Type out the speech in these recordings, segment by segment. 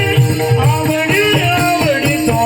आवडी आवडी तो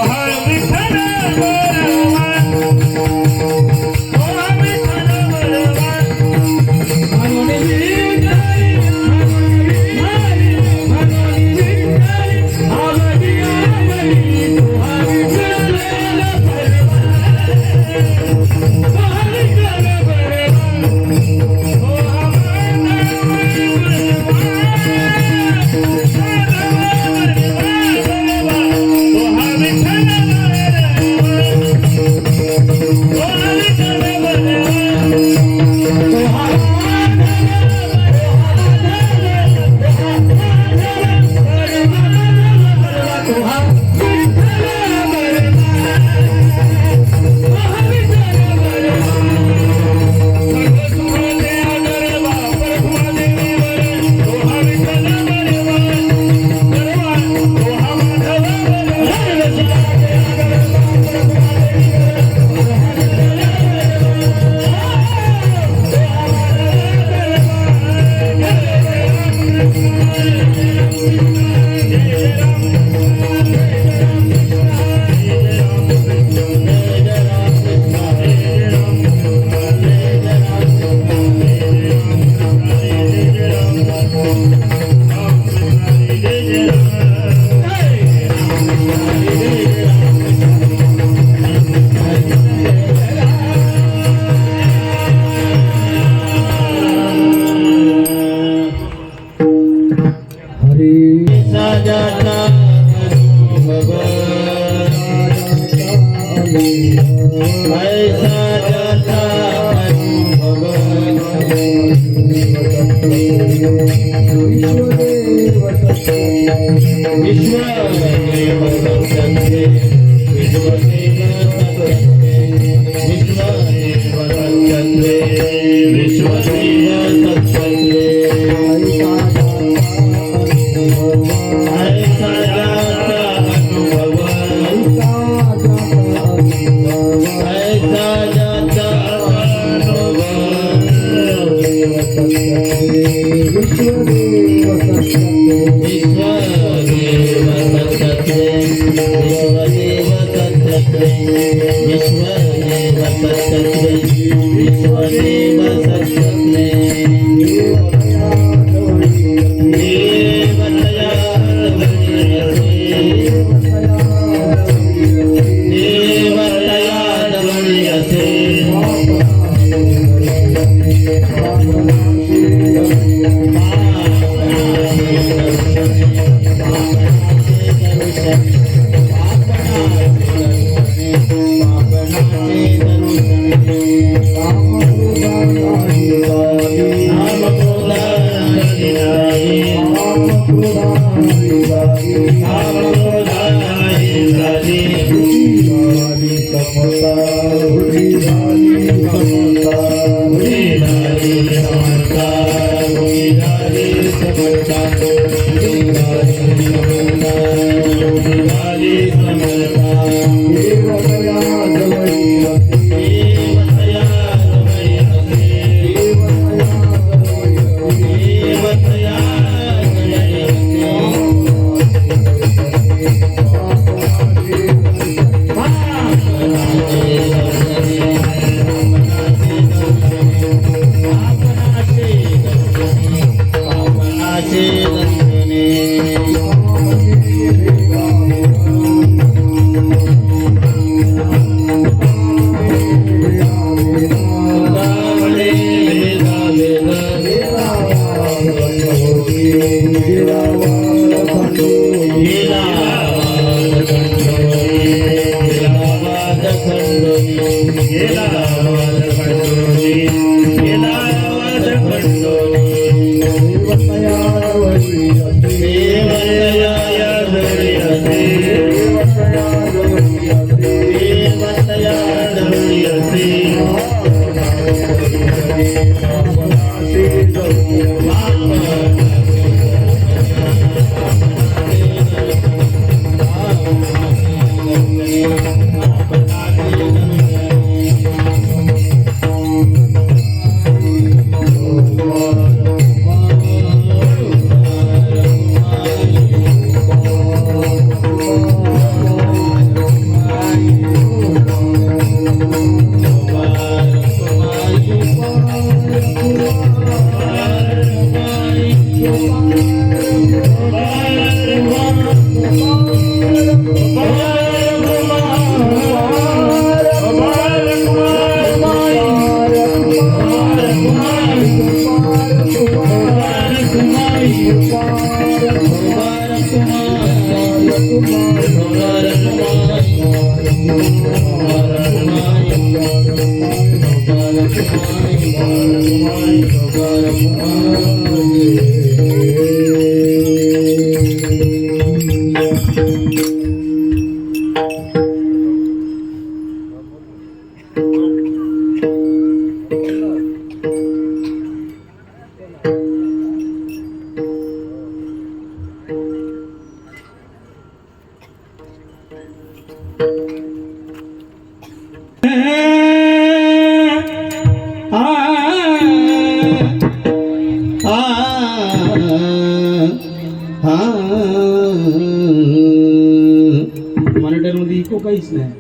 मॉनिटर मध्ये इको काहीच नाही,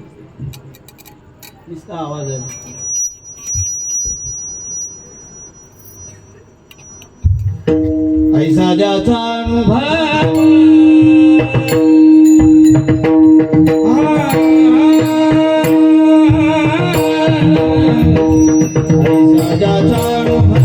नुसता आवाज आहे. ऐसा ज्याचा अनुभव ऐसा ज्याचा अनुभव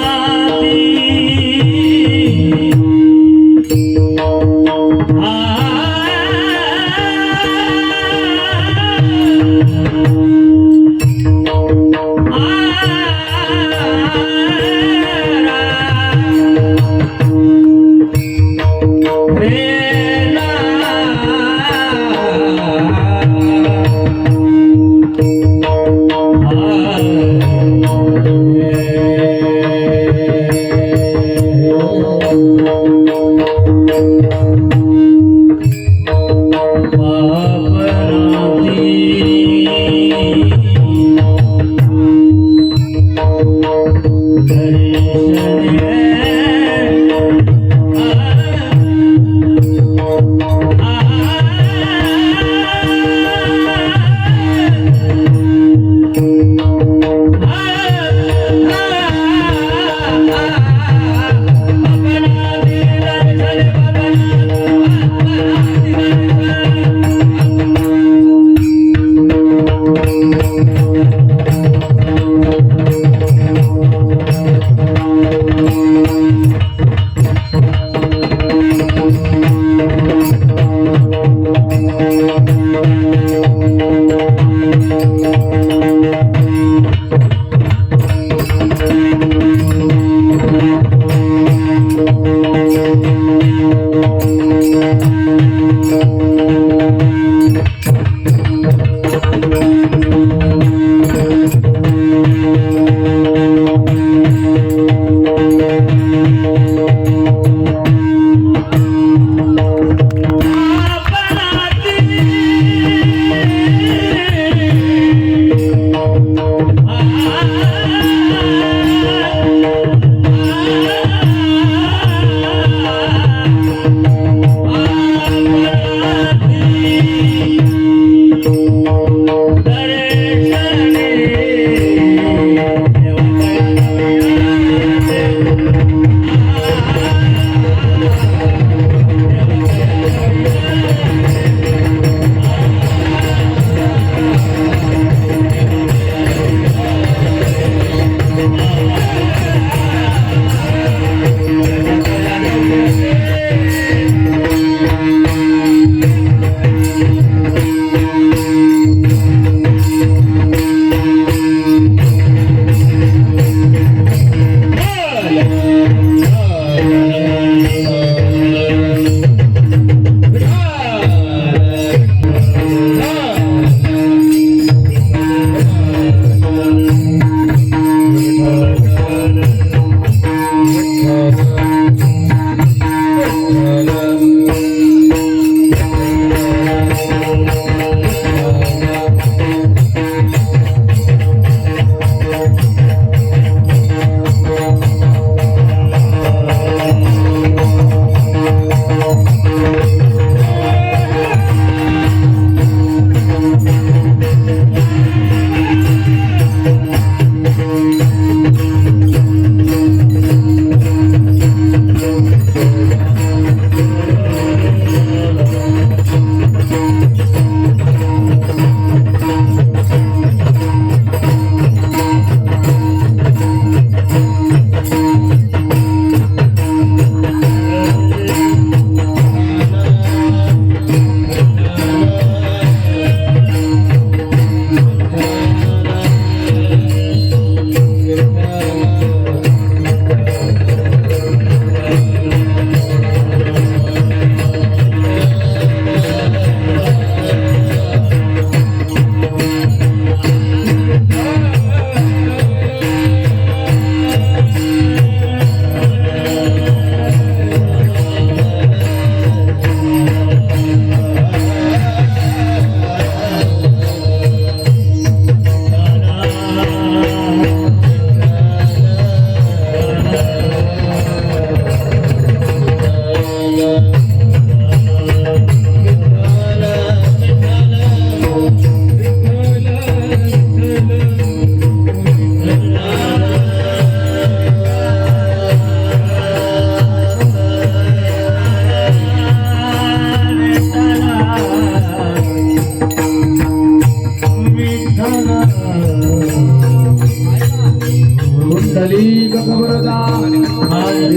पापनादी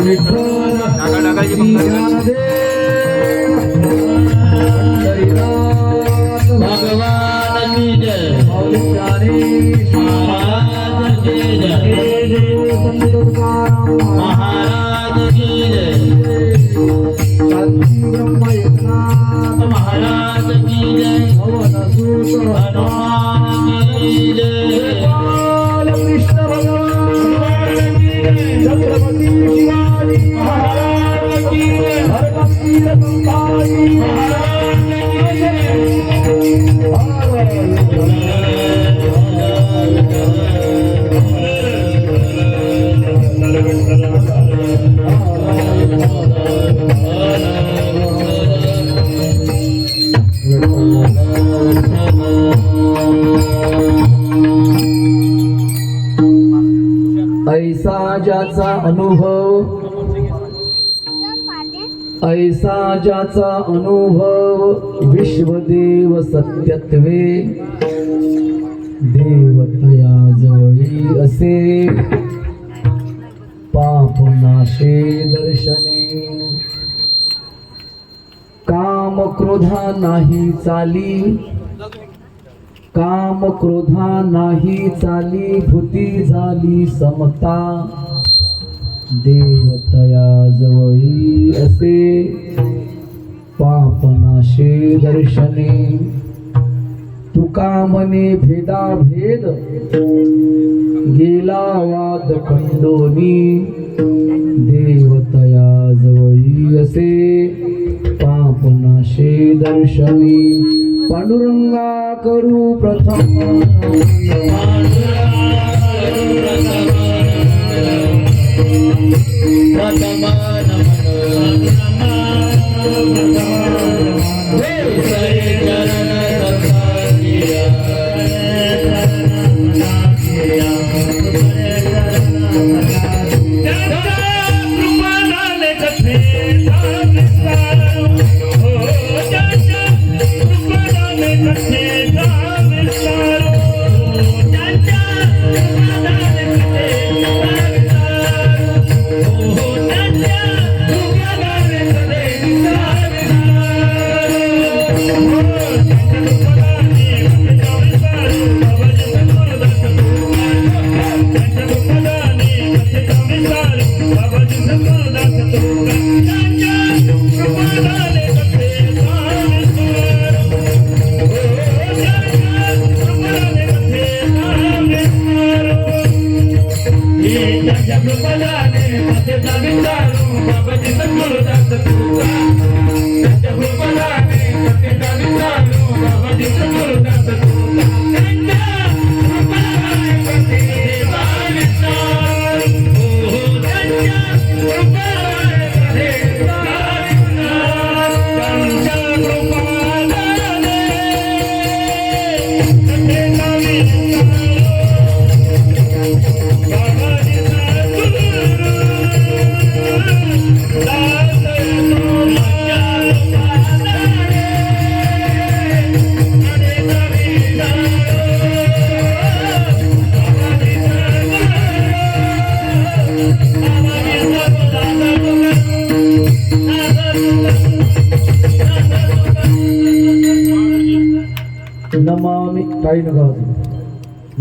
भगवान की जय महाराज की जय महाराज की जय महाराज की जय हनुमान की जय कृष्ण भगवान छत्रपति शिवाजी महाराज की हरवीर संभाजी महाराज ऐसा ज्याचा अनुभव विश्वदेव सत्यत्वे देवतया जवळी असे पापनाशे दर्शने काम क्रोधा नाही चाली भूती झाली समता देवतया जवळी असे पापनाशे दर्शने तुका मने भेदाभेद गेला वाद खंडोनी देवतया जवळी असे पापनाशे दर्शने पांडुरंगा करू प्रथम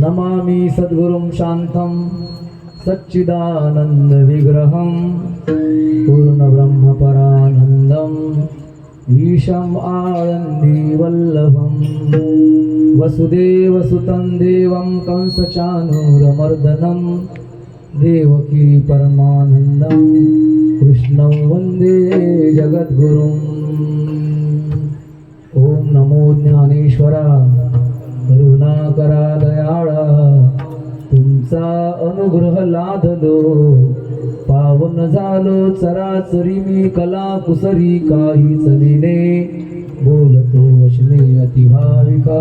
नमामि सद्गुरुं शान्तं सच्चिदानंद विग्रहं पूर्णब्रह्मपरानन्दं ईशम् आनन्दी वल्लभं वसुदेवसुतं देवं कंसचाणूरमर्दनं देवकी परमानन्दं कृष्णं वन्दे जगद्गुरुम् ॐ नमो ज्ञानेश्वरा करुणाकरा दयाळा तुमचा अनुग्रह लादलो पावन झालो चराचरी मी कला कुसरी काही चलिने बोलतो वचने अतिभाविका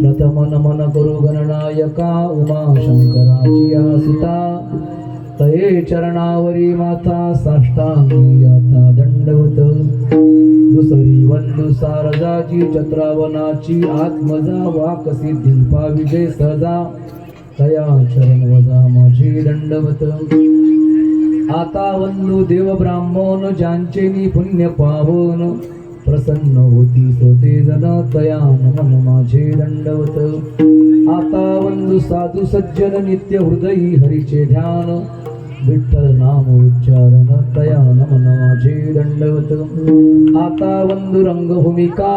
प्रथम नमन करू गणनायका उमा शंकराची आसुता तये चरणावरी माथा साष्टांगी आता दंडवत दुसरी वंदू सारजाची चत्रावनाची आत्मजा वाकसिद्धी विजय सहजा तया चरण वजा माझी दंडवत आता वंदू देव ब्राह्मण ज्यांचे पुण्य पावन प्रसन्न होती सोते जन तया नमन माझे दंडवत आता वंदू साधू सज्जन नित्य हृदयी हरीचे ध्यान विठ्ठल नाम उच्चारण तया नमन माझे दंडवत आता वंदू रंगभूमिका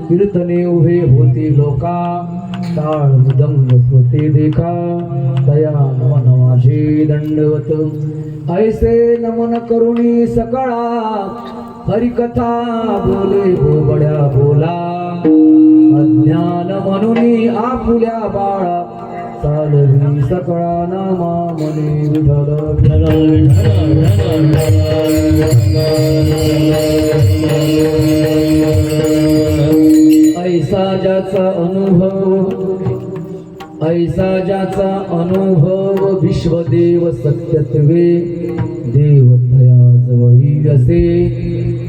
कीर्तने उभे होती लोका टाळ मृदंग श्रोते देखा तया नमन माझे दंडवत ऐसे नमन करुणी सकळा हरिकथा बोले बोबड्या बोला अज्ञान म्हणून आपुल्या बाळा चालवी सकळा नामा मने विठ्ठल ऐसा ज्याचा अनुभव विश्वदेव सत्यत्वे देवतया जवळी असे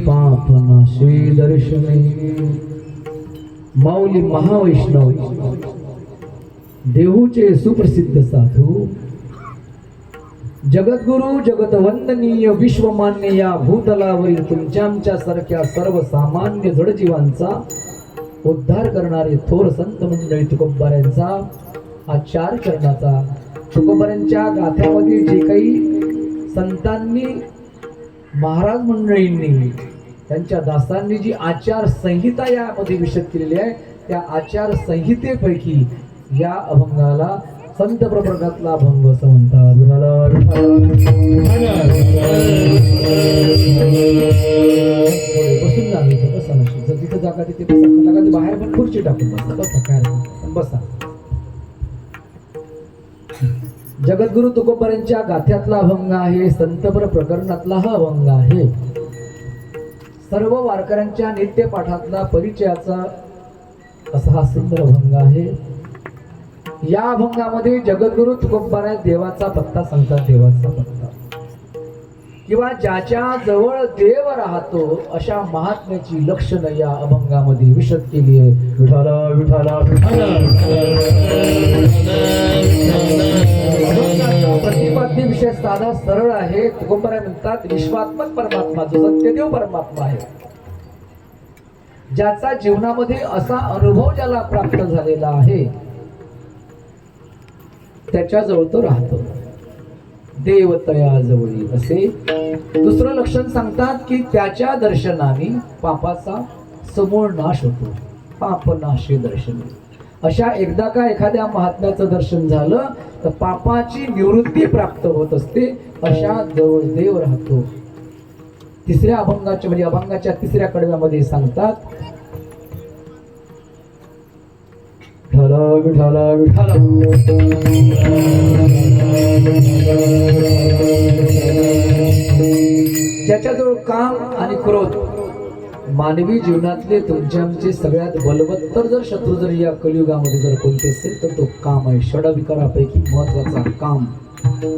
पापनाशे दर्शने माऊली महावैष्णव देहूचे सुप्रसिद्ध साधू जगद्गुरु जगतवंदनीय विश्वमान्य या भूतलावरील तुमच्या सारख्या सर्वसामान्य जडजीवांचा उद्धार करणारे थोर संत मंडळी तुकोबाऱ्यांचा आचार करण्याचा तुकोबाऱ्यांच्या गाथ्यामध्ये जे काही संतांनी महाराज मंडळींनी त्यांच्या दासांनी जी आचार संहिता यामध्ये विशद केलेली आहे त्या आचार संहितेपैकी या अभंगाला संत प्रवर्गातला अभंग असं म्हणतात. बसून जायचं बसा नसेल जर तिथे जागा तिथे बसा बाहेर पण खुर्ची टाकून बसा बसा काय बसा. जगद्गुरु तुकोबाऱ्यांच्या गाथ्यातला अभंग आहे. संतपर प्रकरणातला हा अभंग आहे. सर्व वारकऱ्यांच्या नित्यपाठातला परिचयाचा असा हा सुंदर अभंग आहे. या अभंगामध्ये जगद्गुरु तुकोबाऱ्या देवाचा पत्ता सांगतात. देवाचा पत्ता किंवा ज्याच्या जवळ देव राहतो अशा महात्म्याची लक्षणं या अभंगामध्ये विशद केली आहे. विठाला विठाला प्रतिपाद्य विषय साधा सरळ आहे. तुकोबाऱ्या म्हणतात विश्वात्मक परमात्मा जो सत्यदेव परमात्मा आहे ज्याचा जीवनामध्ये असा अनुभव ज्याला प्राप्त झालेला आहे त्याच्याजवळ तो राहतो. देवतया जवळी असे दुसरं लक्षण सांगतात की त्याच्या दर्शनाने पापाचा समूळ नाश होतो. पापनाशे दर्शन अशा एकदा का एखाद्या महात्म्याचं दर्शन झालं तर पापाची निवृत्ती प्राप्त होत असते. अशा जवळ देव राहतो. तिसऱ्या अभंगाच्या म्हणजे अभंगाच्या तिसऱ्या कडव्यामध्ये सांगतात विठाला विठाला ज्याच्याजवळ काम आणि क्रोध मानवी जीवनातले तुमच्या आमचे सगळ्यात बलवत्तर जर शत्रू जर या कलियुगामध्ये जर कोणते असेल तर तो काम आहे. षडविकारापैकी महत्वाचा काम.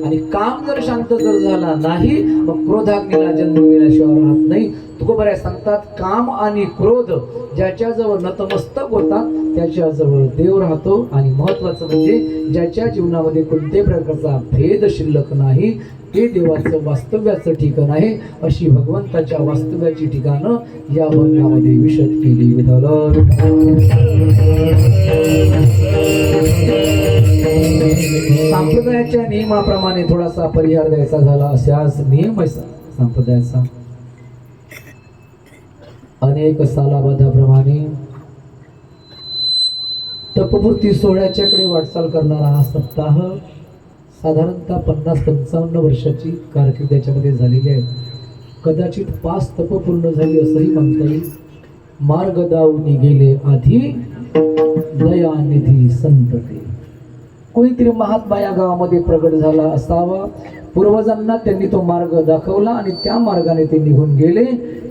आणि काम जर शांत जर झाला नाही मग क्रोधाग्नीला जन्म मिळाल्याशिवाय राहत नाही. तुकोबाऱ्या सांगतात काम आणि क्रोध ज्याच्याजवळ नतमस्तक होतात त्याच्याजवळ देव राहतो. आणि महत्वाचं म्हणजे ज्याच्या जीवनामध्ये कोणत्याही प्रकारचा भेद शिल्लक नाही ते देवाचं वास्तव्याचं ठिकाण आहे. अशी भगवंताच्या वास्तव्याची ठिकाणं या अभंगामध्ये विशद केली. संप्रदायाच्या नियमाप्रमाणे थोडासा परिहार द्यायचा झाला असाच नियम आहे संप्रदायाचा. अनेक सालाबाधाप्रमाणे तपपूर्ती सोहळ्याच्याकडे वाटचाल करणारा हा सप्ताह साधारणतः 50-55 वर्षाची कारकीर्द याच्यामध्ये झालेली आहे. कदाचित 5 तप पूर्ण झाली असंही म्हणता येईल. मार्ग दावून गेले आधी दयानिधी संतते. कोणीतरी महात्मा या गावामध्ये प्रगट झाला असावा. पूर्वजांना त्यांनी तो मार्ग दाखवला आणि त्या मार्गाने ते निघून गेले.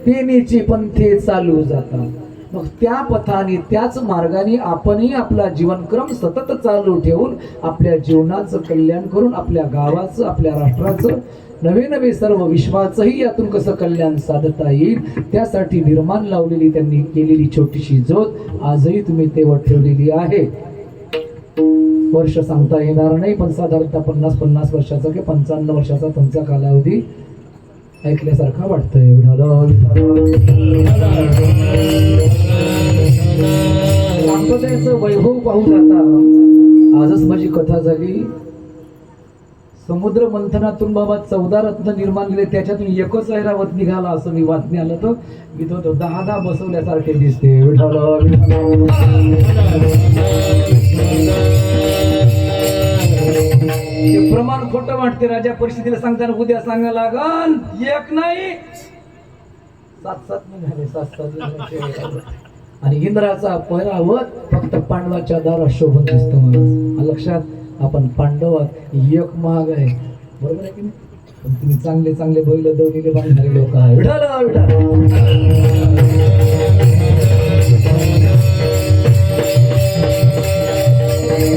ते नीची पंथे चालू जातात. मग त्या पथाने त्याच मार्गाने आपणही आपला जीवनक्रम सतत चालू ठेवून आपल्या जीवनाचं कल्याण करून आपल्या गावाचं आपल्या राष्ट्राचं नवे नवे सर्व विश्वाचंही यातून कसं कल्याण साधता येईल त्यासाठी निर्माण लावलेली त्यांनी केलेली छोटीशी ज्योत आजही तुम्ही तेवढ ठेवलेली आहे. वर्ष सांगता येणार नाही, पण साधारणतः 50 वर्षाचा किंवा 55 वर्षाचा तुमचा कालावधी ऐकल्यासारखा वाटतोय. संप्रदायाचं वैभव पाहू जाता आजच माझी कथा झाली. समुद्र मंथनातून बाबा 14 रत्न निर्माण झाले, त्याच्यातून एकच ऐरावत निघाला असं मी बातमी आलं तर मी तो 10 बसवल्यासारखे दिसते. ते प्रमाण खोटं वाटते. राजा परिस्थितीला सांगताना उद्या सांगा लागल एक नाही 7 निघाले 7 आणि इंद्राचा पैरावत फक्त पांडवाच्या दारात शोभून दिसतो. मला लक्षात, आपण पांडवात एक महाग आहे, बरोबर आहे की नाही? पण तुम्ही चांगले चांगले बैल दौडीले बांधणारे लोक आहे.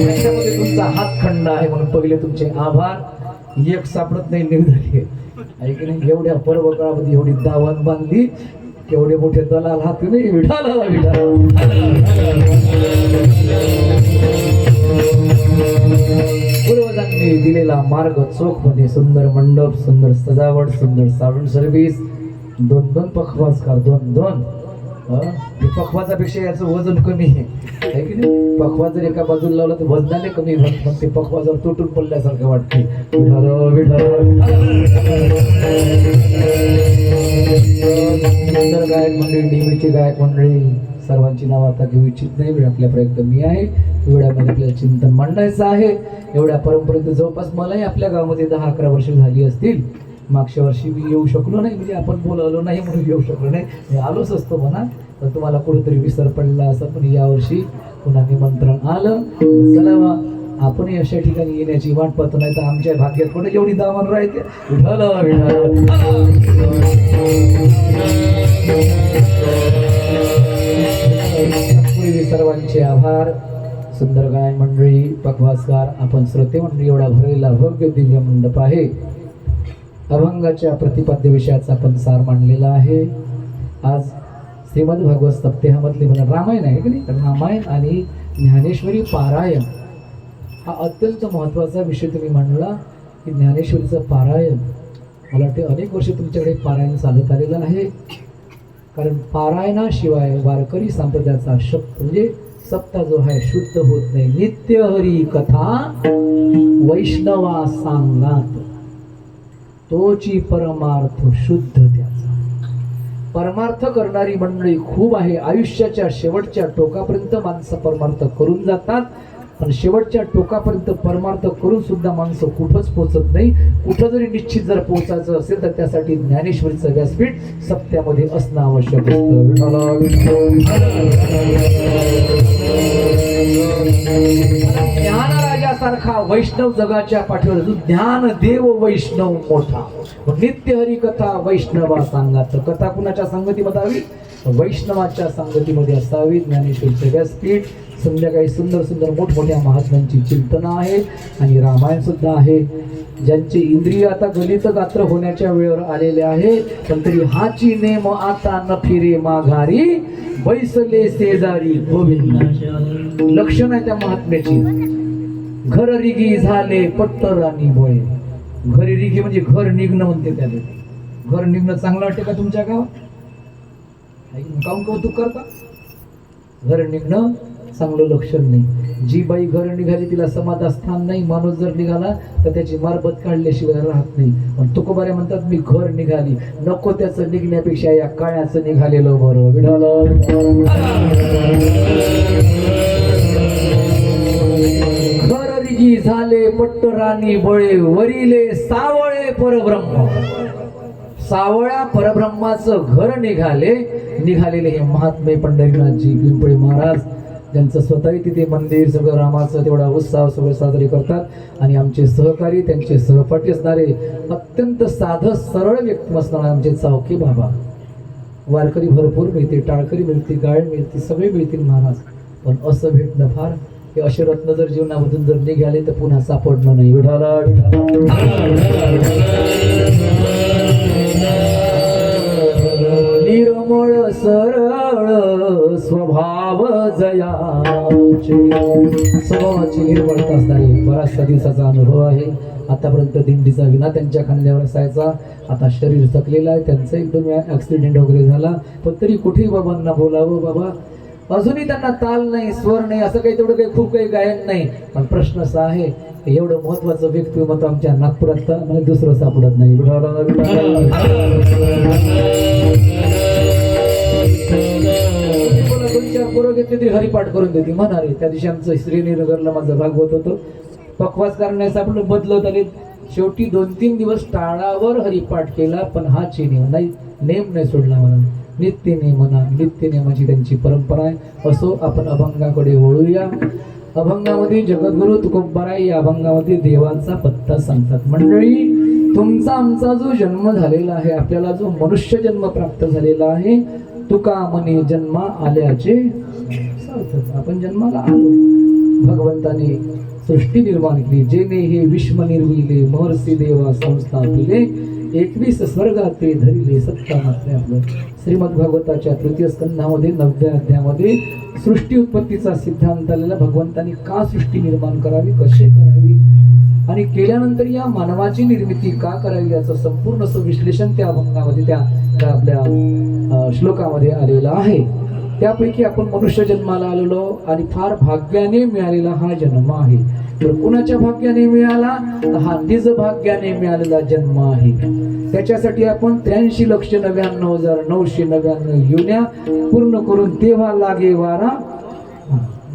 त्याच्यामध्ये तुमचा हातखंड आहे म्हणून पहिले तुमचे आभार. एक सापडत नाही निर्धारी आहे की नाही? एवढ्या पर्व काळामध्ये एवढी दावण बांधली, केवढे मोठे दलाल हात नाही. पूर्वजांनी दिलेला मार्ग चोखमध्ये सुंदर मंडप, सुंदर सजावट, सुंदर सावंड सर्व्हिस, 2 पखवाजकार 2 पखवाजापेक्षा याचं वजन कमी आहे की नाही? पखवाज जर एका बाजूला लावलं तर वजनाने कमी होत, पण ते पखवाजावर तुटून पडल्यासारखं वाटते. सुंदर गायक मंडळी, नेहमीची गायक मंडळी, सर्वांची नावं आता घेऊ इच्छित नाही, वेळ आपल्याकडे कमी आहे. एवढ्यामध्ये आपल्याला चिंतन मांडायचं आहे. एवढ्या परंपरेत जवळपास मलाही आपल्या गावामध्ये 10-11 वर्ष झाली असतील. मागच्या वर्षी मी येऊ शकलो नाही, म्हणजे आपण बोलावलो नाही म्हणून येऊ शकलो नाही, मी आलोच असतो म्हणा, तर तुम्हाला कुठेतरी विसर पडला असं. पण यावर्षी पुन्हा निमंत्रण आलं. चला आपण अशा ठिकाणी येण्याची वाट पाहतो, नाही तर आमच्या भाग्यात कुठे एवढी दामन राहते. पूर्वी सर्वांचे आभार. सुंदर गायन मंडळी, पखवाजकार, आपण श्रोते मंडळी, एवढा भरलेला भव्य दिव्य मंडप आहे. अभंगाच्या प्रतिपाद्य विषयाचा आपण सार मांडलेला आहे. आज श्रीमद भागवत सप्ताहामधले मला रामायण आहे की नाही, तर रामायण आणि ज्ञानेश्वरी पारायण हा अत्यंत महत्त्वाचा विषय तुम्ही मांडला की ज्ञानेश्वरीचं पारायण. मला वाटते अनेक वर्ष तुमच्याकडे पारायण चालत आलेलं आहे, कारण पारायणाशिवाय वारकरी संप्रदायाचा शब्द म्हणजे सप्ताह जो आहे शुद्ध होत नाही. नित्य हरी कथा वैष्णवा सांगात, तोची परमार्थ शुद्ध त्याचा. परमार्थ करणारी मंडळी खूप आहे. आयुष्याच्या शेवटच्या टोकापर्यंत माणसं परमार्थ करून जातात, पण शेवटच्या टोकापर्यंत परमार्थ करून सुद्धा माणसं कुठंच पोचत नाही. कुठं जरी निश्चित जर पोचायचं असेल तर त्यासाठी ज्ञानेश्वरीचं व्यासपीठ सत्यामध्ये असणं आवश्यक असतं. ज्ञानराजासारखा वैष्णव जगाच्या पाठीवर जो ज्ञान देव वैष्णव मोठा. नित्य हरी कथा वैष्णवा सांगात. कथा कुणाच्या संगतीमध्ये हवी? वैष्णवाच्या संगतीमध्ये असावी. ज्ञानेश्वरीचं व्यासपीठ. संध्याकाळी सुंदर सुंदर मोठमोठ्या महात्म्यांची चिंतन आहे आणि रामायण सुद्धा आहे. ज्यांचे इंद्रिय आता गलित गात्र होण्याच्या वेळेवर आलेले आहे, पण तरी हाची नेम आता न फिरे माघारी, बैसले शेजारी गोविंद. लक्षण आहे त्या महात्म्याची. घर रिगी झाले पट्टर आणि बोळे. घरी रिगी म्हणजे घर निघणं म्हणते त्याला. घर निघणं चांगलं वाटते का तुमच्या गावात? काऊन कौतुक करता? घर निघणं चांगलं लक्षण नाही. जी बाई घर निघाली तिला समाधान नाही. माणूस जर निघाला तर त्याची मारबत काढल्याशिवाय राहत नाही. पण तुकोबारे म्हणतात मी घर निघाली, नको त्याचं निघण्यापेक्षा या काळ्याचं निघालेलं बरं. घर रिगी झाले पट्टराणी बळे, वरिले सावळे परब्रह्म. सावळ्या परब्रह्माचं घर निघालेले हे महात्मे पंढरीनाथजी पिंपळी महाराज, ज्यांचं स्वतःही तिथे मंदिर सगळं रामाचं तेवढा उत्साह सगळं साजरे करतात. आणि आमचे सहकारी, त्यांचे सहपाठी असणारे अत्यंत साधं सरळ व्यक्ती असणारे आमचे चावके बाबा. वारकरी भरपूर मिळते, टाळकरी मिळते, गायन मिळते, सगळे मिळतील महाराज. पण असं भेटणं फार, हे असे रत्न जर जीवनामधून जर निघाले तर पुन्हा सापडणं नाही. निर्मळ सरळ स्वभाव जयाचे. स्वभावाची निर्मळता असणारे बराचसा दिवसाचा अनुभव आहे. आतापर्यंत दिंडीचा विना त्यांच्या खांद्यावर असायचा. आता शरीर थकलेलं आहे, त्यांचा एकदम ऍक्सिडेंट वगैरे झाला, पण तरी कुठेही बाबांना बोलावं. बाबा अजूनही त्यांना ताल नाही, स्वर नाही, असं काही तेवढं काही खूप काही गायन नाही. पण प्रश्न असा आहे, एवढं महत्वाचं व्यक्तिमत्व आमच्या नागपुरात मला दुसरं सापडत नाही. दोन चार पोरं घेतली तरी हरिपाठ करून देते म्हणाले. त्या दिवशी आमचं श्रीनगरला माझं भागवत होतं, पक्वास करण्यास आपलं बदलत आले. शेवटी 2-3 दिवस टाळावर हरिपाठ केला, पण हा नेम नाही सोडला. म्हणा नित्य नेमाची त्यांची परंपरा आहे. असो, आपण अभंगाकडे वळूया. अभंगामध्ये जगद्गुरु तुकोबाराय या अभंगामध्ये देवांचा पत्ता सांगतात. मंडळी, तुमचा आमचा जो जन्म झालेला आहे, आपल्याला जो मनुष्य जन्म प्राप्त झालेला आहे, तुका मने जन्मा आल्याचे सार्थक. आपण जन्माला आलो, भगवंताने सृष्टी निर्माण केली. जेने हे विश्व निर्मिले, महर्षी देवा संस्थापिले, 21 स्वर्गाते धरिले सत्ता मात्र. आपलं श्रीमद भागवताच्या 3य स्कंधामध्ये 9व्या अध्यायामध्ये सृष्टी उत्पत्तीचा सिद्धांत आलेला. भगवंतांनी का सृष्टी निर्माण करावी, कसे करावी आणि केल्यानंतर या मानवाची निर्मिती का करावी याचं संपूर्ण असं विश्लेषण त्या अभंगामध्ये त्या आपल्या श्लोकामध्ये आलेलं आहे. त्यापैकी आपण मनुष्य जन्माला आलेलो आणि फार भाग्याने मिळालेला हा जन्म आहे. तर कुणाच्या भाग्याने मिळाला, हा निज भाग्याने मिळालेला जन्म आहे. त्याच्यासाठी आपण 83,99,999 योन्या पूर्ण करून तेव्हा लागे वारा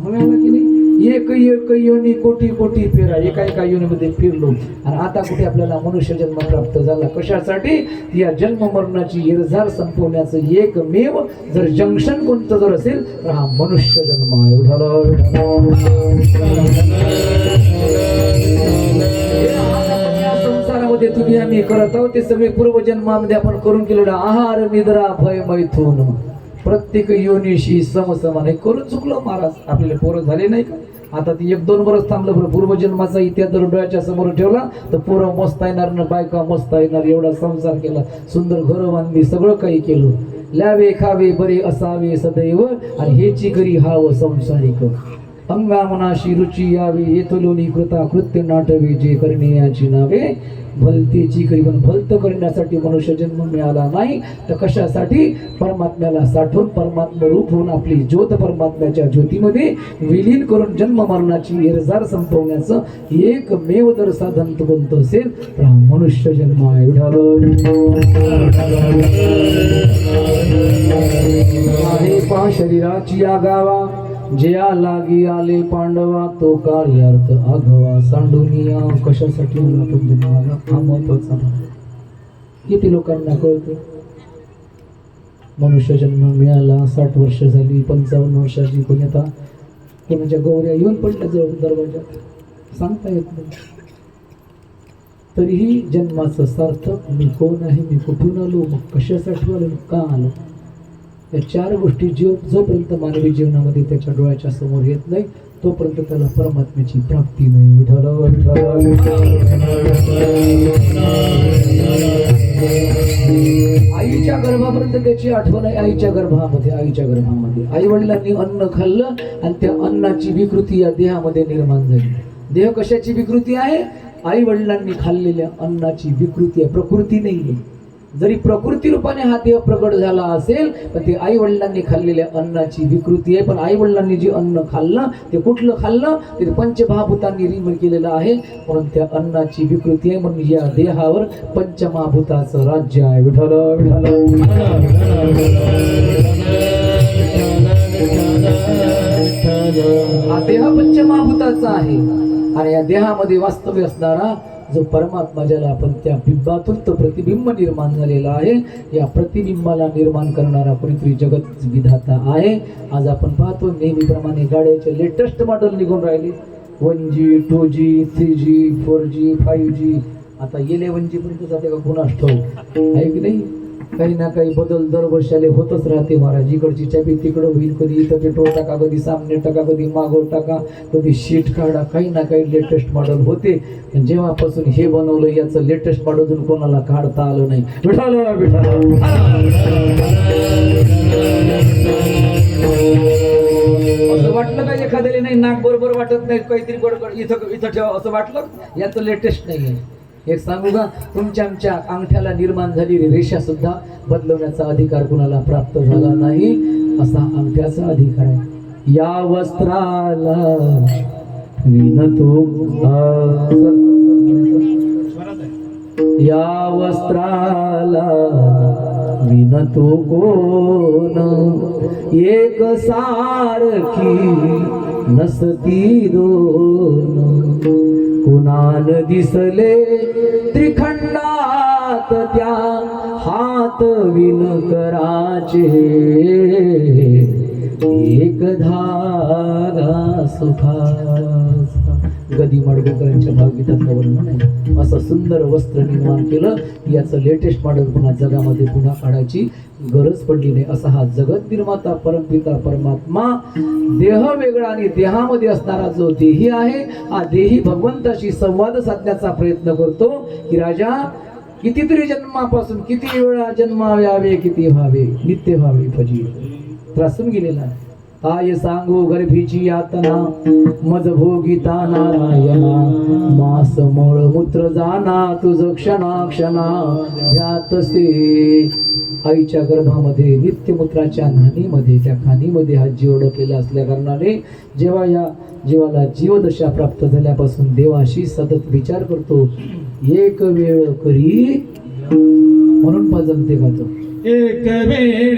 मिळाला की नाही. एक योनी कोटी कोटी फेरा, एका योनीमध्ये फिरलो आणि आता कुठे आपल्याला मनुष्य जन्म प्राप्त झाला. कशासाठी? या जन्म मरणाची येरझार संपवण्याचं एकमेव जर जंक्शन कोणतं जर असेल तर हा मनुष्य जन्म आहे. संसारामध्ये तुम्ही आम्ही करत आहोत ते सगळे पूर्वजन्मामध्ये आपण करून केलेलं आहार निद्रा भय मैथून प्रत्येक योनीशी समसमान करून चुकलो महाराज. आपल्याला पोरं झाले नाही का? आता ती 1-2 वर्ष थांबलं, बरं पूर्वजन्माचा इतिहास जर डोळ्याच्या समोर ठेवला तर पोरं मस्त येणार ना, बायका मस्त येणार. एवढा संसार केला, सुंदर घर बांधली, सगळं काही केलं. ल्यावे खावे बरे असावे सदैव आणि हेची करी हाव संसारिक. अंगामनाशी रुची यावे येतलोनी कृता कृत्य नाटवे जे करणे याची नावे. भलतेची करी, पण भलत करण्यासाठी मनुष्य जन्म मिळाला नाही तर कशासाठी? परमात्म्याला साठवून परमात्मा रूप होऊन आपली ज्योत परमात्म्याच्या ज्योतीमध्ये विलीन करून जन्म मरणाची येरझार संपवण्याचं एकमेव जर साधन कोणतं असेल तर मनुष्य जन्म आहे. पहा शरीराची आगावा जया लागी आले पांडवा, तो कार्यार्थ आघवा सांडुनिया. कशासाठी आपण जन्माला? हा महत्वाचा भाग. किती लोकांना कळतो? मनुष्य जन्म मिळाला, 60 वर्ष झाली, 55 वर्षाची, कोणी आता कोणाच्या गौऱ्या येऊन पडल्या जवळ दरवाजात, सांगता येत नाही. तरीही जन्माचं सार्थक मी कोण आहे, मी कुठून आलो, मग कशासाठी आलो, का आलो, या 4 गोष्टी जोपर्यंत मानवी जीवनामध्ये त्याच्या डोळ्याच्या समोर येत नाही तोपर्यंत त्याला परमात्म्याची प्राप्ती नाही. आईच्या गर्भापर्यंत त्याची आठवण आहे. आईच्या गर्भामध्ये आई वडिलांनी अन्न खाल्लं आणि त्या अन्नाची विकृती या देहामध्ये निर्माण झाली. देह कशाची विकृती आहे? आई वडिलांनी खाल्लेल्या अन्नाची विकृती आहे, प्रकृती नाही आहे. जरी प्रकृती रूपाने हा देह प्रगट झाला असेल पण ते आई वडिलांनी खाल्लेल्या अन्नाची विकृती आहे. पण आई वडिलांनी जे अन्न खाल्लं ते कुठलं खाल्लं? ते पंचमहाभूतांनी निर्माण केलेलं आहे, म्हणून त्या अन्नाची विकृती आहे. म्हणून या देहावर पंचमहाभूताचं राज्य आहे. विठ्ठल हा देह पंचमहाभूताचा आहे आणि या देहामध्ये वास्तव्य असणारा जो परमात्मा ज्याला आपण त्या बिंबातून तो प्रतिबिंब निर्माण झालेला आहे, या प्रतिबिंबाला निर्माण करणारा कोणीतरी जगत विधाता आहे. आज आपण पाहतो नेहमीप्रमाणे गाड्याचे लेटेस्ट मॉडेल निघून राहिले. 1G 2G 3G 4G 5G आता 11G पर्यंत जाते का कोणास ठाऊक आहे की नाही. काही ना काही बदल दरवर्षाले होतच राहते महाराज. इकडची चाबी तिकडं होईल, कधी इथं पेट्रोल टाका, कधी सामने टाका, कधी मागो टाका, कधी शीट काढा, काही ना काही लेटेस्ट मॉडेल होते. पण जेव्हापासून हे बनवलं याचं लेटेस्ट मॉडेल अजून कोणाला काढता आलं नाही. विठाला वाटलं का एखाद्याला नाही नाक बरोबर वाटत नाही काहीतरी बडबड इथं इथं ठेवा असं वाटलं याचं लेटेस्ट नाही आहे. एक सांगू का तुमच्या आमच्या अंगठ्याला निर्माण झालेली रेषा सुद्धा बदलवण्याचा अधिकार कुणाला प्राप्त झाला नाही असा अंगठ्याचा अधिकार आहे. या वस्त्राला विनतो या वस्त्राला विनतो कोण एक सारखी नसती दोन कुणाल दिसले त्रिखंडात त्या हात विणकराचे एक धागा सुखाचा. गदी माडगुळकरांच्या भावगीतातलं वर्णन आहे. असं सुंदर वस्त्र निर्माण केलं. याचं लेटेस्ट मॉडेल पुन्हा जगामध्ये पुन्हा काढायची गरज पडली नाही. असा हा जगत निर्माता परमपिता परमात्मा देह वेगळा आणि देहामध्ये असणारा जो देही आहे हा देही भगवंताशी संवाद साधण्याचा प्रयत्न करतो की राजा कितीतरी जन्मापासून किती वेळा जन्माव्यावे किती व्हावे नित्य व्हावे फजी त्रासून गेलेला आहे. काय सांगू गर्भीची यातना मज भोगिता नारायणा मास मूळ मूत्र जाना तुझ क्षणा क्षणा ध्यातसे. आईच्या गर्भामध्ये नित्यमूत्राच्या नानीमध्ये त्या खाणीमध्ये हा जीव अडकलेला असल्या कारणाने जेव्हा या जीवाला जीवदशा प्राप्त झाल्यापासून देवाशी सतत विचार करतो. एक वेळ करी म्हणून भजन ते गातो. एक वेळ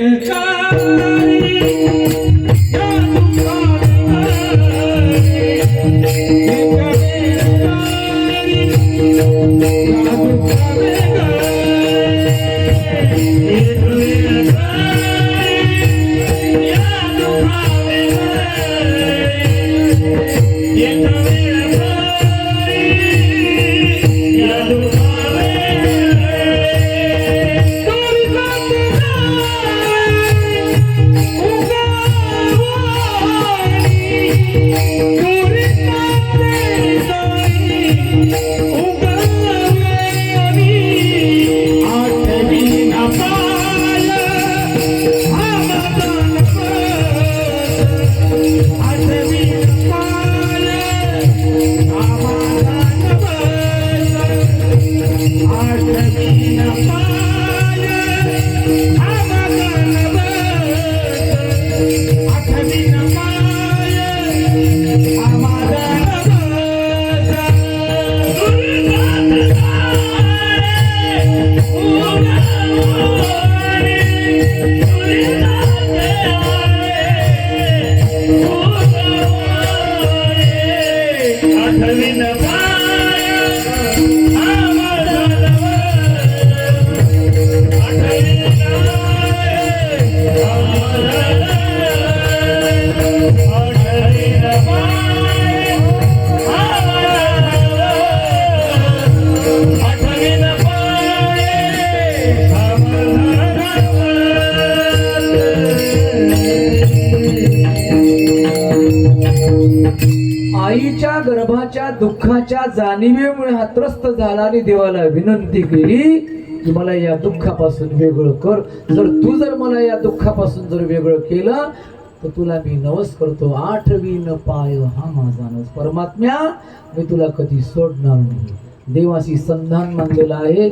आईच्या गर्भाच्या दुःखाच्या जाणीवेमुळे हा त्रस्त झाला आणि देवाला विनंती केली की मला या दुःखापासून वेगळं कर. जर मला या दुःखापासून जर वेगळं केलं तर तुला मी नवस करतो. 8वीन पाय हा माझा नवस. परमात्म्या मी तुला कधी सोडणार नाही. देवाशी संधान मानलेलं आहे.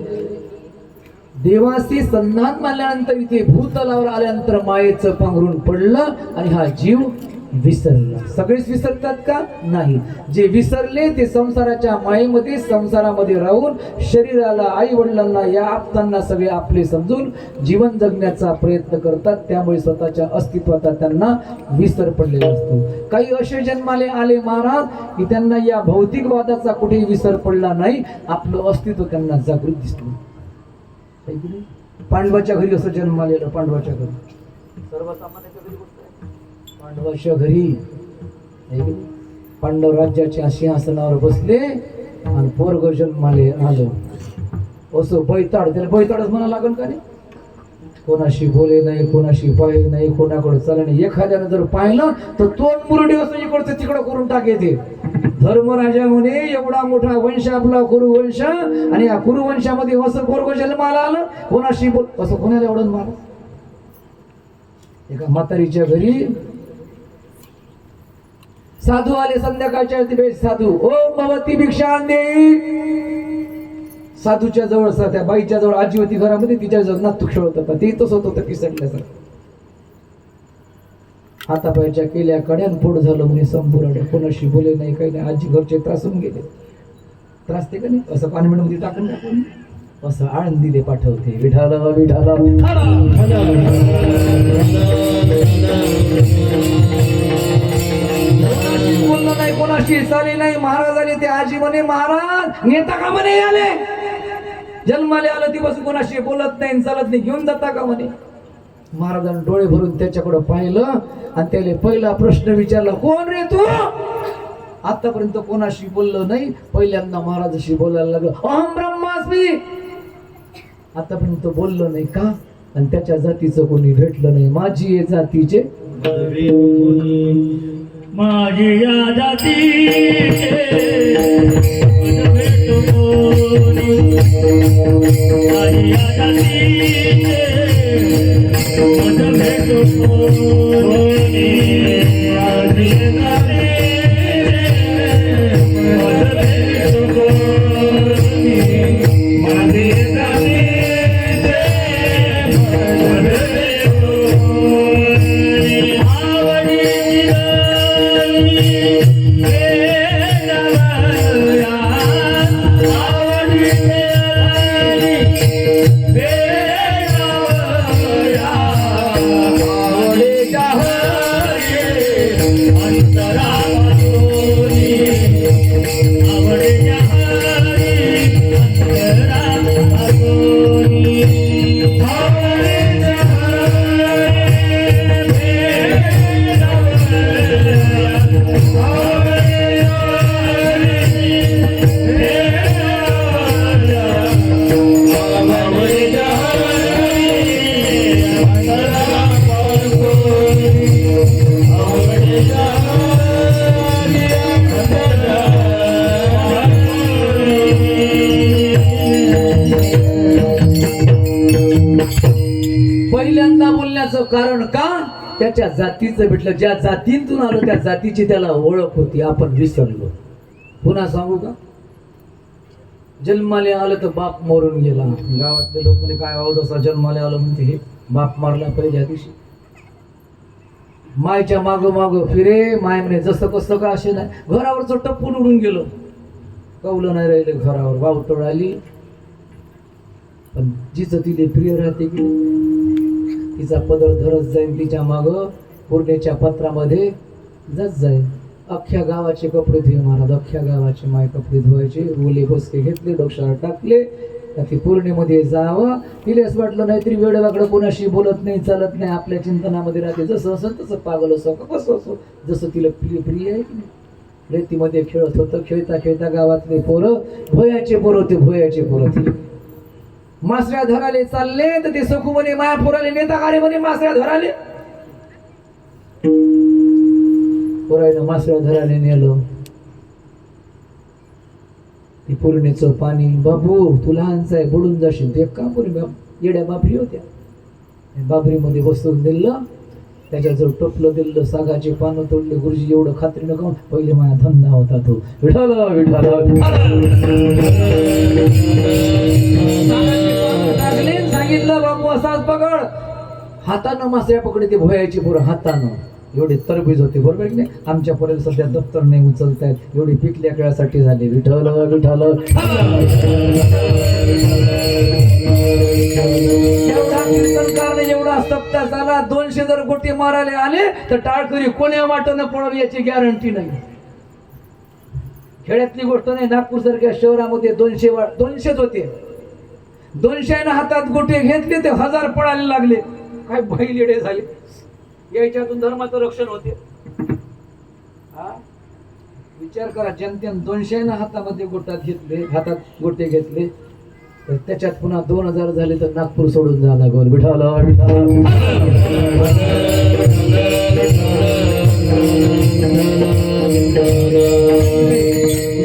देवाशी संधान मानल्यानंतर इथे भूतलावर आल्यानंतर मायेचं पांघरून पडलं आणि हा जीव विसरला. सगळेच विसरतात का? नाही. जे विसरले ते संसाराच्या मायेमध्ये संसारामध्ये राहून शरीराला आई वडिलांना या आप्तांना सगळे आपले समजून जीवन जगण्याचा प्रयत्न करतात. त्यामुळे स्वतःच्या अस्तित्वाचा त्यांना विसर पडलेला असतो. काही असे जन्माले आले महाराज की त्यांना या भौतिकवादाचा कुठेही विसर पडला नाही. आपलं अस्तित्व त्यांना जागृत दिसलं. पांडवाच्या घरी असं जन्म आलेलं. पांडवाच्या घरी सर्वसामान्याच्या घरी पांडवाच्या घरी पांडव राज्याच्या सिंहासनावर बसले आणि पोरग जन्माले आलं. असं बैताड, त्याला बैताडच म्हणा लागल का नाही. कोणाशी बोले नाही, कोणाशी पाहिले नाही, कोणाकडे चालले नाही. एखाद्यानं जर पाहिलं तर तोंड मुरडी असं इकडचं तिकडं करून टाकायचे. धर्मराजा म्हणे एवढा मोठा वंश आपला कुरुवंश आणि या कुरुवंशामध्ये असं पोरग जन्माला आलं. कोणाशी बोल असं कोणाला एवढं मार. एका म्हातारीच्या घरी साधू आले संध्याकाळच्या वेळी साधू ओम भगवती भिक्षा देई. साधूच्या जवळ त्या बाईच्या जवळ आजी होती घरामध्ये, तिच्या जवळ नातू खेळत होता, ते तसं होतं पिसडल्यासारखं. हातापायच्या केल्या कड्यान पोट झालं म्हणे संपूर्ण, कोणाशी बोले नाही काही नाही. आजी घरचे त्रासून गेले. त्रासते का नाही असं पाणीमध्ये टाकून टाकून असं आळंदीले पाठवते. विठाला विठाला बोललं नाही, कोणाशी चाले नाही. महाराज आले, ते आजी म्हणे महाराज नेता का म्हणे आले, जन्माले आलं दिवस कोणाशी बोलत नाही चालत नाही, घेऊन जाता का म्हणे. महाराजांनी डोळे भरून त्याच्याकडे पाहिलं आणि त्याला पहिला प्रश्न विचारला, कोण रे तू. आतापर्यंत कोणाशी बोललो नाही, पहिल्यांदा महाराजाशी बोलायला लागलो, अहम ब्रह्मास्मी. आतापर्यंत बोललो नाही का, आणि त्याच्या जातीचं कोणी भेटलं नाही. माझी ये जातीचे माझी या जातीचे भेटू कोणी, माझी या जातीचे भेटू कोणी, माझी या जातीचे भेटू कोणी, माझी या जातीचे भेटू कोणी. आवडी पहिल्यांदा बोलण्याचं कारण का, त्याच्या जातीचं भेटलं. ज्या जातीतून आलो त्या जातीची त्याला ओळख होती, आपण विसरलो. पुन्हा सांगू का, जन्माले आलं तर बाप मरून गेला. गावातले लोक म्हणे काय आवाज असा जन्माले आलं म्हणते, हे बाप मारला पहिल्या दिवशी. मायच्या माग माग फिरे, माय म्हणे जसं कसं का असे नाही. घरावरचं टप्पून उडून गेलो, कौलं नाही राहिले घरावर. वावटोळ आली, पण जिचं तिले प्रिय राहते की तिचा पदर धरत जाईल, तिच्या माग पूर्णेच्या पत्रामध्ये जात जाईल. अख्ख्या गावाचे कपडे धुये महाराज, अख्ख्या गावाचे माय कपडे धुवायचे. ओले बसके घेतले, डोक्यावर टाकले, ती पूर्णेमध्ये जावं. तिलेच वाटलं नाहीतरी वेळेवाकडं कोणाशी बोलत नाही चालत नाही, आपल्या चिंतनामध्ये राहते. जसं असं तसं पागल असो का कसं असो, जसं तिला प्रिय आहे की नाही. रेतीमध्ये खेळत होतं. खेळता खेळता गावातले पोरं, भोयाचे पोरं होते, भोयाचे पोरं ते मासऱ्या धराले चालले. तर ते सखू म्हणे माया पोराले नेता का रे म्हणे मासऱ्या धराले. पोरायनं मासऱ्या धराले नेलं. ती पूर्णेचं पाणी, बाबू तू लहानच आहे बुडून जाशील. ते का पूर्वी येड्या बाबरी होत्या, बाबरीमध्ये बसवून दिलं, त्याच्याजवळ टोपलं दिलं, सागाचे पानं तोडले. गुरुजी एवढं खात्रीनं का, पहिले माझा धंदा होता तो. विठाला विठाला सांगितलं बाबू असाच पकड. हातानं मासऱ्या पकडे, ते भोयाची पोरं हातानं. एवढे तरबीज होते बरोबर की नाही. आमच्या पर्यंत सध्या दप्तर नाही उचलतायत, एवढी पिकल्या खेळासाठी झाले. विठल विठल एवढा कीर्तनकार एवढा सप्ताह झाला. 200 जर गोटे मारायला आले तर टाळकरी कोण्या वाटणं पडावी याची गॅरंटी नाही. खेड्यातली गोष्ट नाही, नागपूर सारख्या शहरामध्ये 200च होते. 200 हातात गोटे घेतले ते 1000 पडायला लागले. काय बैलेडे झाले. याच्यातून धर्माचं रक्षण होते. विचार करा, जनतेने 200 हातामध्ये हातात गोटे घेतले, तर त्याच्यात पुन्हा 2000 झाले तर नागपूर सोडून जायला लागल. विठाला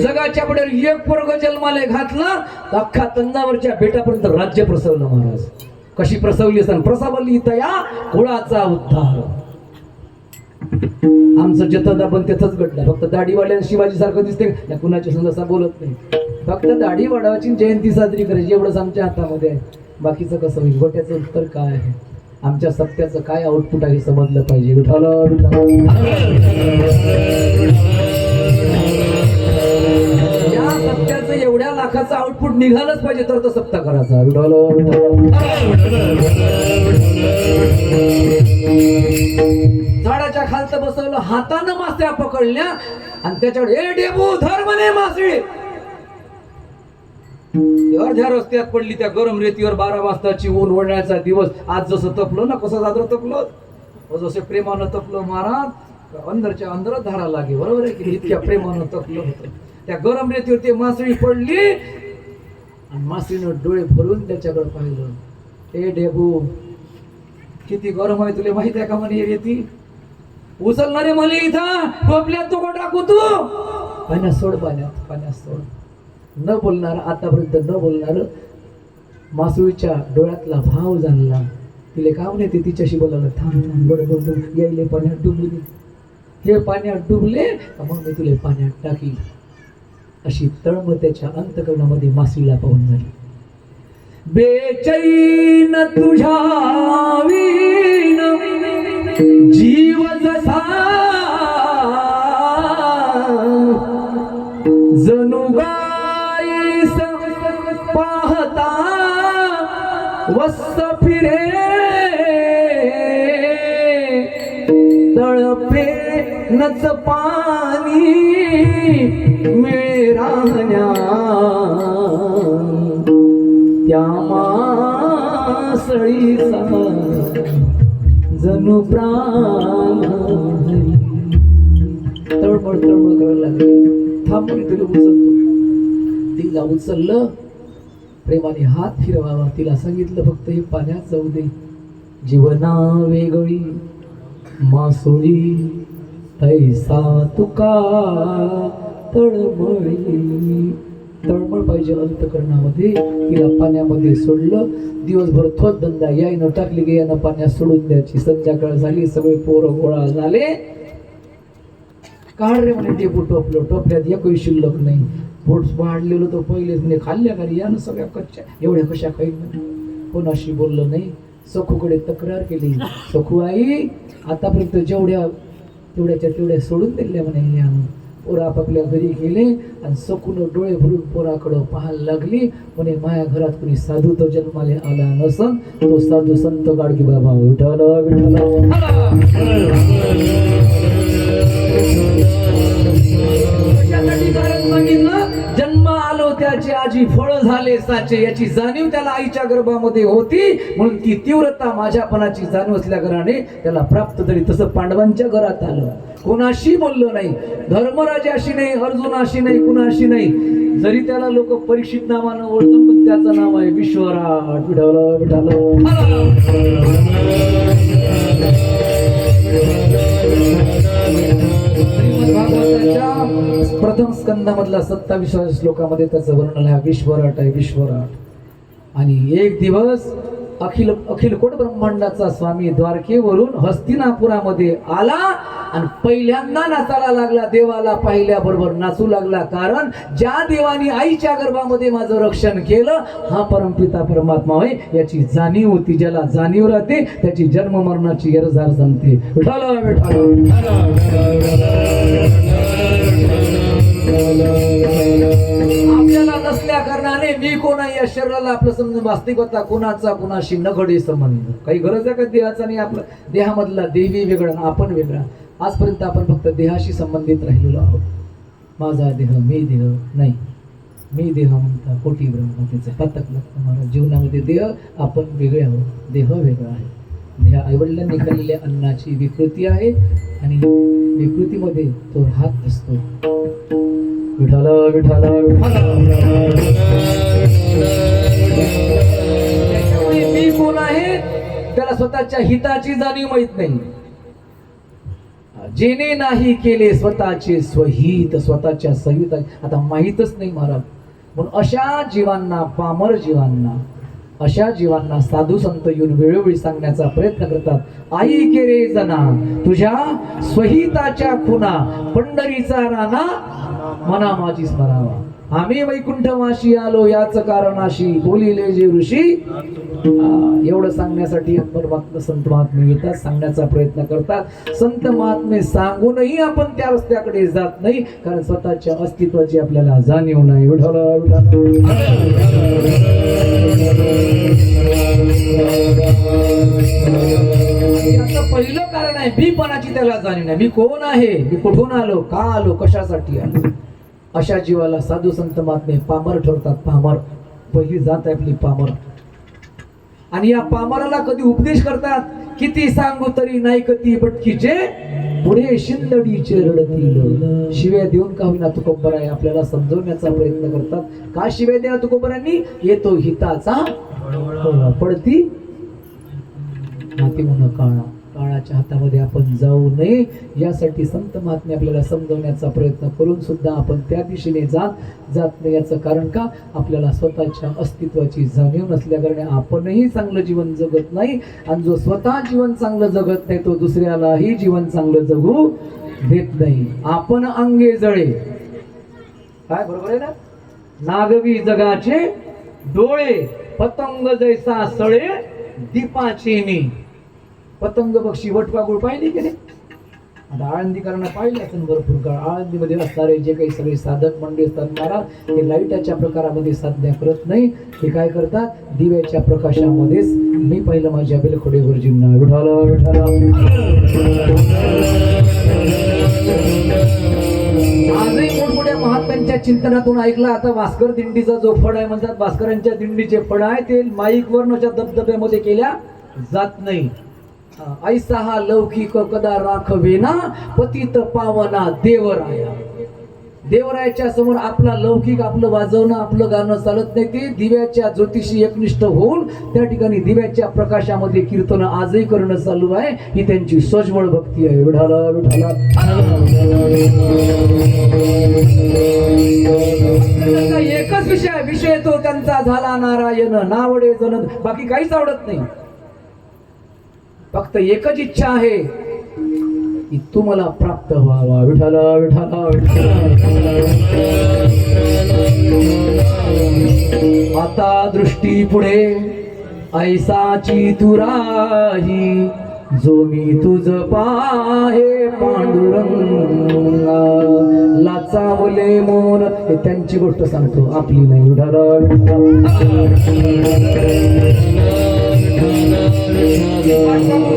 जगाच्या पुढे एक पोरग जन्माले घातला, अख्खा तंजावरच्या बेटापर्यंत राज्य प्रसवलं महाराज. कशी प्रसवली असन, प्रसवली तया कुळाचा उद्धार. आमचं जथं दाबन तेथंच घडलं. फक्त दाढीवाल्या शिवाजी सारखं दिसते या कुणाच्या संग असा बोलत नाही. फक्त दाढी वाढवायची जयंती साजरी करायची एवढंच आमच्या हातामध्ये आहे. बाकीचं कसं होईल? गोट्याचं उत्तर काय आहे? आमच्या सत्याचं काय आउटपुट आहे समजलं पाहिजे. विठ्ठल या सत्याचं एवढ्या लाखाचं आउटपुट निघालंच पाहिजे तर तो सप्ता करायचा. विठ्ठल झाडाच्या खालचं बसवलं, हातानं मास्या पकडल्या आणि त्याच्यावर ए डेबू धर म्हणे मासळी. अर्ध्या रस्त्यात पडली त्या गरम रेतीवर 12 वाजताची ऊन ओढण्याचा दिवस. आज जसं तपलो ना, कसं साजरं तपलो, जसं प्रेमानं तपलो महाराज, अंदरच्या अंदरच धारा लागे. बरोबर आहे की? इतक्या प्रेमानं तपलं होतं. त्या गरम रेतीवर ती मासळी पडली आणि मासळीनं डोळे भरून त्याच्याकडे पाहिलं. ए डेबू किती गरम आहे तुला माहित आहे का म्हणे रेती? उचलणारे म्हणे इथं टोपल्यात तो टाकू तू. पाण्यात सोड, पाण्यात सोड. न बोलणार, आतापर्यंत न बोलणार मासुळीच्या डोळ्यातला भाव जाणला. तिले काम नाही ते तिच्याशी बोलायला. थांब बरोबर यायले पाण्यात डुबले. हे पाण्यात डुबले मग मी तुला पाण्यात टाकी. अशी तळमळ त्याच्या अंतःकरणामध्ये मासुळीला पाहून झाली. बेचैन तुझ्या विण जीव जसा जणू गाईस पाहता वस्त फिरे तळपे नच पाणी मिळे राहण्या त्या मासळीचा जणू प्राण. तळमळ करायला लागली. थांबून तिला उचलतो. तिला उचललं, प्रेमाने हात फिरवावा. तिला सांगितलं फक्त हे पाण्यात जाऊ दे. जीवना वेगळी मासोळी तैसा तुका तळमळी. तळमळ पाहिजे अंतःकरणामध्ये. तिला पाण्यामध्ये सोडलं. दिवसभर थोत धंदा यायनं टाकली गे यानं पाण्यात सोडून द्यायची. संध्याकाळ झाली, सगळे पोरं गोळा झाले. काढ रे म्हणे डेपू टोपलं. टोपल्यात एकही शिल्लक नाही. पोट वाढलेलं तो पहिलेच म्हणे खाल्ल्या का यानं सगळ्या कच्च्या एवढ्या कशा खाईल म्हणे. कोणाशी बोललं नाही. सखूकडे तक्रार केली. सखू आई आतापर्यंत जेवढ्या तेवढ्या सोडून दिल्या म्हणे यानं. पोरं आपापल्या घरी गेले आणि सखून डोळे भरून पोराकडं पाहायला लागली. म्हणे माया घरात कोणी साधू तो जन्माले आला नसन. तो साधू संत गाडगी बाबा. विठ्ठल जन्म आलो त्याचे आजी फळ झाले साचे. याची जाणीव त्याला आईच्या गर्भामध्ये होती म्हणून ती तीव्रता माझ्यापणाची जाणीव असल्या कारणाने त्याला प्राप्त झाली. तसं पांडवांच्या घरात आलं. कोणाशी बोललो नाही. धर्मराजाशी नाही, अर्जुनाशी नाही, कुणाशी नाही. जरी त्याला लोक परीक्षित नावानं ओळखून पण त्याचं नाव आहे विश्वराट. विठ्ठल भागवताच्या प्रथम स्कंदामधला 27व्या श्लोकामध्ये त्याचं वर्णन आहे. विश्वराट आहे, विश्वराट. आणि एक दिवस अखिल कोट ब्रह्मांडाचा स्वामी द्वारकेवरून हस्तिनापुरामध्ये आला आणि पहिल्यांदा नाचायला लागला. देवाला पाहिल्याबरोबर नाचू लागला. कारण ज्या देवाने आईच्या गर्भामध्ये माझं रक्षण केलं हा परमपिता परमात्मा होय याची जाणीव होती. ज्याला जाणीव राहते त्याची जन्म मरणाची गरजार जमते. आपल्याला नसल्या कारणाने मी कोण आहे या शरीराला आपलं समजून वास्तविकता कोणाचा कोणाशी न घडे संबंध. काही गरज आहे का देहाचा? नाही. आपला देहामधला देवी वेगळा, आपण वेगळा. आजपर्यंत आपण फक्त देहाशी संबंधित राहिलेलो आहोत. माझा देह, मी देह नाही. मी देह म्हणता कोटी ब्रह्म त्याचं पतक लागतं. मला जीवनामध्ये देह आपण वेगळे आहोत. देह वेगळा आहे. देह आईवडिलांनी खाल्लेल्या अन्नाची विकृती आहे आणि विकृतीमध्ये तो हात असतो. विठ्ठल विठ्ठल त्याच्यामुळे मी कोण आहे त्याला स्वतःच्या हिताची जाणीव माहित नाही. जेने नाही केले स्वतःचे स्वहित, स्वतःच्या सहित आता माहीतच नाही महाराज. म्हणून अशा जीवांना, पामर जीवांना अशा जीवांना साधू संत येऊन वेळोवेळी सांगण्याचा प्रयत्न करतात. आई के रे जना तुझ्या स्वहिताच्या खुना, पंढरीचा राणा मना माझी स्मरावा. आम्ही वैकुंठवाशी आलो याच कारणाशी, बोलिले जे ऋषी. एवढं सांगण्यासाठी परमात्मा संत महात्मे येतात, सांगण्याचा प्रयत्न करतात. संत महात्मे सांगूनही आपण त्या रस्त्याकडे जात नाही, कारण स्वतःच्या अस्तित्वाची आपल्याला जाणीव नाही. याचं पहिलं कारण आहे मीपणाची त्याला जाणीव नाही. मी कोण आहे, मी कुठून आलो, का आलो, कशासाठी आलो. अशा जीवाला साधू संत महात्मे पामर ठरतात. पामर पहिली जात आहे आपली पामर. आणि या पामराला कधी उपदेश करतात, किती सांगू तरी नाही कती भटकीचे, पुढे शिंदडीचे रडतील. शिव्या देऊन का होईना तुकोबराय आपल्याला समजवण्याचा प्रयत्न करतात. का शिव्या द्या तुकोबरांनी, येतो हिताचा पडती माती म्हणून काळा. काळाच्या हातामध्ये आपण जाऊ नये यासाठी संत महात्मे आपल्याला समजवण्याचा प्रयत्न करून सुद्धा आपण त्या दिशेने जात नाही. याचं कारण का, आपल्याला स्वतःच्या अस्तित्वाची जाणीव नसल्याकारणे आपणही चांगलं जीवन जगत नाही. आणि जो स्वतः जीवन चांगलं जगत नाही तो दुसऱ्यालाही जीवन चांगलं जगू देत नाही. आपण अंगे जळे, काय बरोबर आहे ना. नागवी जगाचे डोळे, पतंग जैसा सळे दीपाचेनी. पतंग बक्षी वटवागुळ पाहिली की नाही. आता आळंदीकरांना पाहिलं असेल भरपूर काळ. आळंदीमध्ये असणारे जे काही सगळे साधक मंडळी असतात महाराज, ते लाईटाच्या प्रकारामध्ये साधना करत नाही. ते काय करतात, दिव्याच्या प्रकाशामध्येच. मी पाहिलं माझ्या बेलखोडे गुरुजींना. विठाला विठाला. आजही मोठमोठ्या महात्म्यांच्या चिंतनातून ऐकला. आता भास्कर दिंडीचा जो फड आहे म्हणतात, भास्करांच्या दिंडीचे फड आहे ते माईक वरच्या दबदब्यामध्ये केल्या जात नाही. ऐसा हा लौकिक कदा राखवेना, पतित पावना देवराया. देवरायाच्या समोर आपला लौकिक, आपलं वाजवणं, आपलं गाणं चालत नाही. ते दिव्याच्या ज्योतिषी एकनिष्ठ होऊन त्या ठिकाणी दिव्याच्या प्रकाशामध्ये कीर्तन आजही करणं चालू आहे. ही त्यांची स्वजवळ भक्ती आहे. विठाला विठाला. एकच विषय तो त्यांचा झाला नारायण, नावडे जन, बाकी काहीच आवडत नाही. फक्त एकच इच्छा आहे की तू मला प्राप्त व्हावा. विठाला विठाला आता दृष्टी पुढे ऐसाची तुराही, जो मी तुझ पाहे पांडुरंगा. लाचावले मोन, हे त्यांची गोष्ट सांगतो, आपली नाही.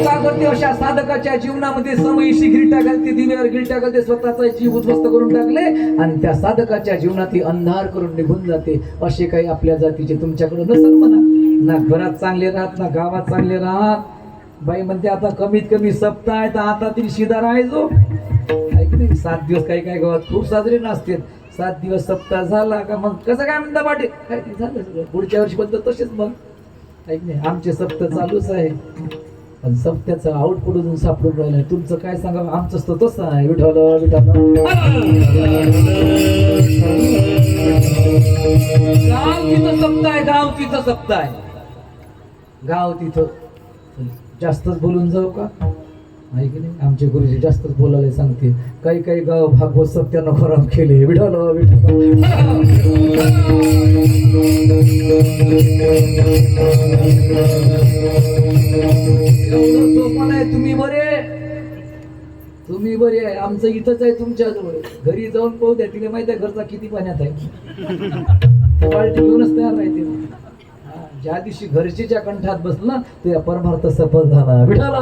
का करते, अशा साधकाच्या जीवनामध्ये समयशी गिरटा घालते, दिव्यावर गिरटा घालते, स्वतःचा जीव उद्ध्वस्त करून टाकले आणि त्या साधकाच्या जीवनात अंधार करून निघून जाते. असे काही आपल्या जातीचे तुमच्याकडे नसेल म्हणा. ना घरात चांगले राहत, ना गावात चांगले राहत. बाई म्हणते आता कमीत कमी सप्ताह आहे तर आता तरी शिदा राहायचो. 7 दिवस काही काही गावात खूप साजरे नसते. 7 दिवस सप्ताह झाला का मग कसं काय म्हणता पाटे, काय झालं सगळं. पुढच्या वर्षी पद्धत तसेच. मग ऐक नाही, आमचे सप्ताह चालूच आहे पण सप्त्याचं आउटपुट अजून सापडून राहिलं. तुमचं काय सांगा, आमचं तर तसं आहे. विठाला विठाला. गाव तिथं सप्ताह आहे, गाव तिथं सप्ताह आहे. गाव तिथं जास्तच बोलून जाऊ का, आहे की नाही. आमचे गुरुजी जास्तच बोलायला सांगते. काही काही गाव भागवत सत्यानं खराब केले. विठाला विठाला. सोपं आहे. तुम्ही बरे आहे. आमचं इथंच आहे तुमच्या जवळ. घरी जाऊन पाहू द्या, तिने माहिती आहे घरचा किती पाण्यात आहे. पार्टी घेऊनच तयार राहते. ज्या दिवशी घरचीच्या कंठात बसलं ते परमार्थ सफल झाला. विठाला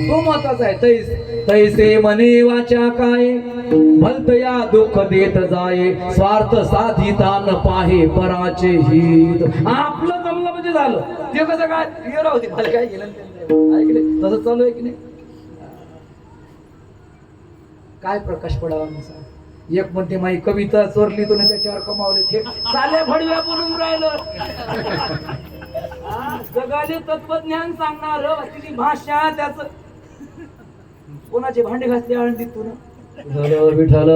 तो महत्वाचा आहे. तैसे मने वाचा काय, भलतया दुःख देत जाये, स्वार्थ साधिता न पाहे पराचे हित. आपलं जमलं म्हणजे झालं. ते कसं काय होती, मला काय गेलं ऐकले तसं चालू आहे की नाही. काय प्रकाश पडावा आमचा. एक म्हणते माई कविता चोरली तो त्याच्यावर कमावले. ते चाल्या भडव्या बोलून राहिलं. जगाले तत्वज्ञान सांगणार, तिची भाषा, त्याच कोणाचे भांडे घासले आळंदीत तुला. विठ्ठल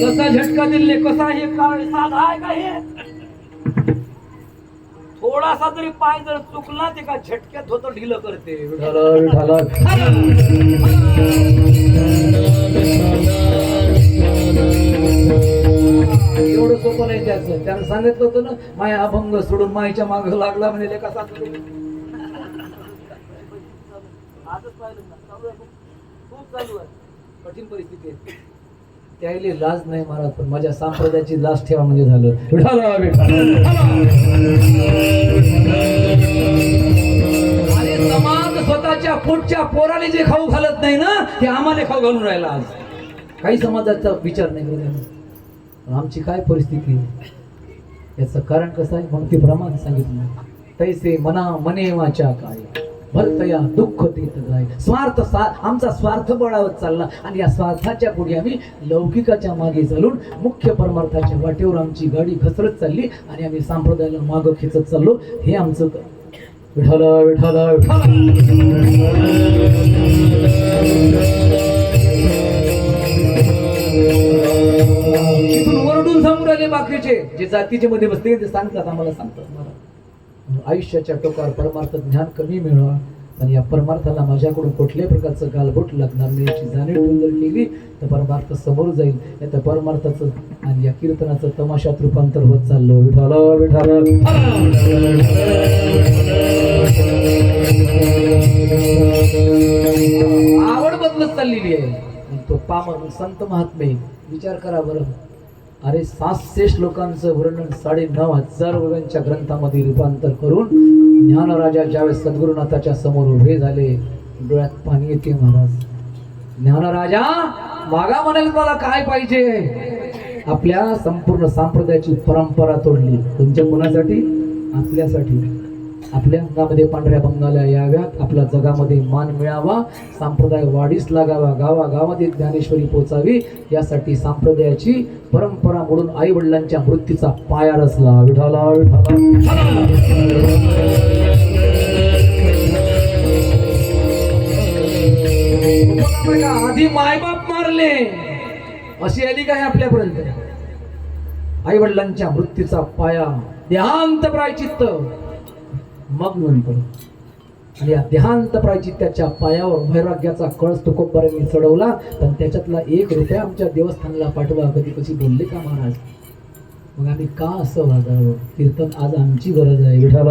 कसा झटका दिले, कसा हे काय साधा आहे का हे? थोडासा तरी पाय जर चुकला ते का झटक्यात होतं ढिलं करते. विठ्ठल एवढं सोपं नाही त्याचं. त्यानं सांगितलं होतं ना, माया अभंग सोडून माईच्या माग लागला म्हणजे कसा आजच पाहिलं ना, चालू आहे, खूप चालू आहे, कठीण परिस्थिती आहे. त्याला लाज नाही महाराज, पण माझ्या संप्रदायाची लाज ठेवा म्हणजे झालं. विठ्ठल अरे समाज स्वतःच्या पोटच्या पोराने जे खाऊ घालत नाही ना, ते आम्हाला खाऊ घालून राहिला आज. काही समाजाचा विचार नाही करत. आमची काय परिस्थिती आहे याचं कारण कसं आहे, मग ते प्रमाण सांगितलं. तैसे मना मने वाचा काय भरतया दुःख देत जाय. आमचा स्वार्थ बळावत चालला आणि या स्वार्थाच्या पुढे आम्ही लौकिकाच्या मागे चालून मुख्य परमार्थाच्या वाटेवर आमची गाडी घसरत चालली आणि आम्ही संप्रदायाला मागं खेचत चाललो. हे आमचं विठ्ठल विठ्ठल तिथून वरडून सांगू राहिले बाकीचे जे जातीचे मध्ये बसते ते सांगतात, आम्हाला सांगतात मला आयुष्याच्या टोकावर परमार्थ ज्ञान कमी मिळवा आणि या परमार्थाला माझ्याकडून कुठल्याही प्रकारचं गालबोट लागणार नाही याची जाणीव ठेवून जर केली तर परमार्थ समोर जाईल. या त्या परमार्थाचं आणि या कीर्तनाचं तमाशात रूपांतर होत चाललं. विठ्ठल विठ्ठल आवड बदलत चाललेली आहे. तो पामर संत महात्मे विचार करा बरं. अरे 700 श्लोकांचं वर्णन 9,500 ओव्यांच्या ग्रंथामध्ये रूपांतर करून ज्ञानराजा ज्यावेळेस सद्गुरुनाथाच्या समोर उभे झाले, डोळ्यात पाणी येते महाराज. ज्ञानराजा मागा म्हणाले, मला काय पाहिजे? आपल्या संपूर्ण संप्रदायाची परंपरा तोडली. तुमच्या कोणासाठी? आपल्यासाठी. आपल्या अंगामध्ये पांढऱ्या बंगाल्या याव्यात, आपल्या जगामध्ये मान मिळावा, संप्रदाय वाढीस लागावा, गावागावामध्ये ज्ञानेश्वरी पोचावी, यासाठी संप्रदायाची परंपरा मोडून आई वडिलांच्या मृत्यूचा पाया रचला. विठ्ठल आधी मायबाप मारले अशी आली काय आपल्यापर्यंत? आई वडिलांच्या मृत्यूचा पाया, देहांत प्रायचित्त, मग नंतर आणि या देहांत प्रायचित्ताच्या पायावर वैराग्याचा कळस तुकोबारांनी चढवला. पण त्याच्यातला 1 रुपया आमच्या देवस्थानाला पाठवा, कधी कशी बोलले का महाराज? मग आम्ही का असं वागावं? कीर्तन आज आमची गरज आहे. विठ्ठल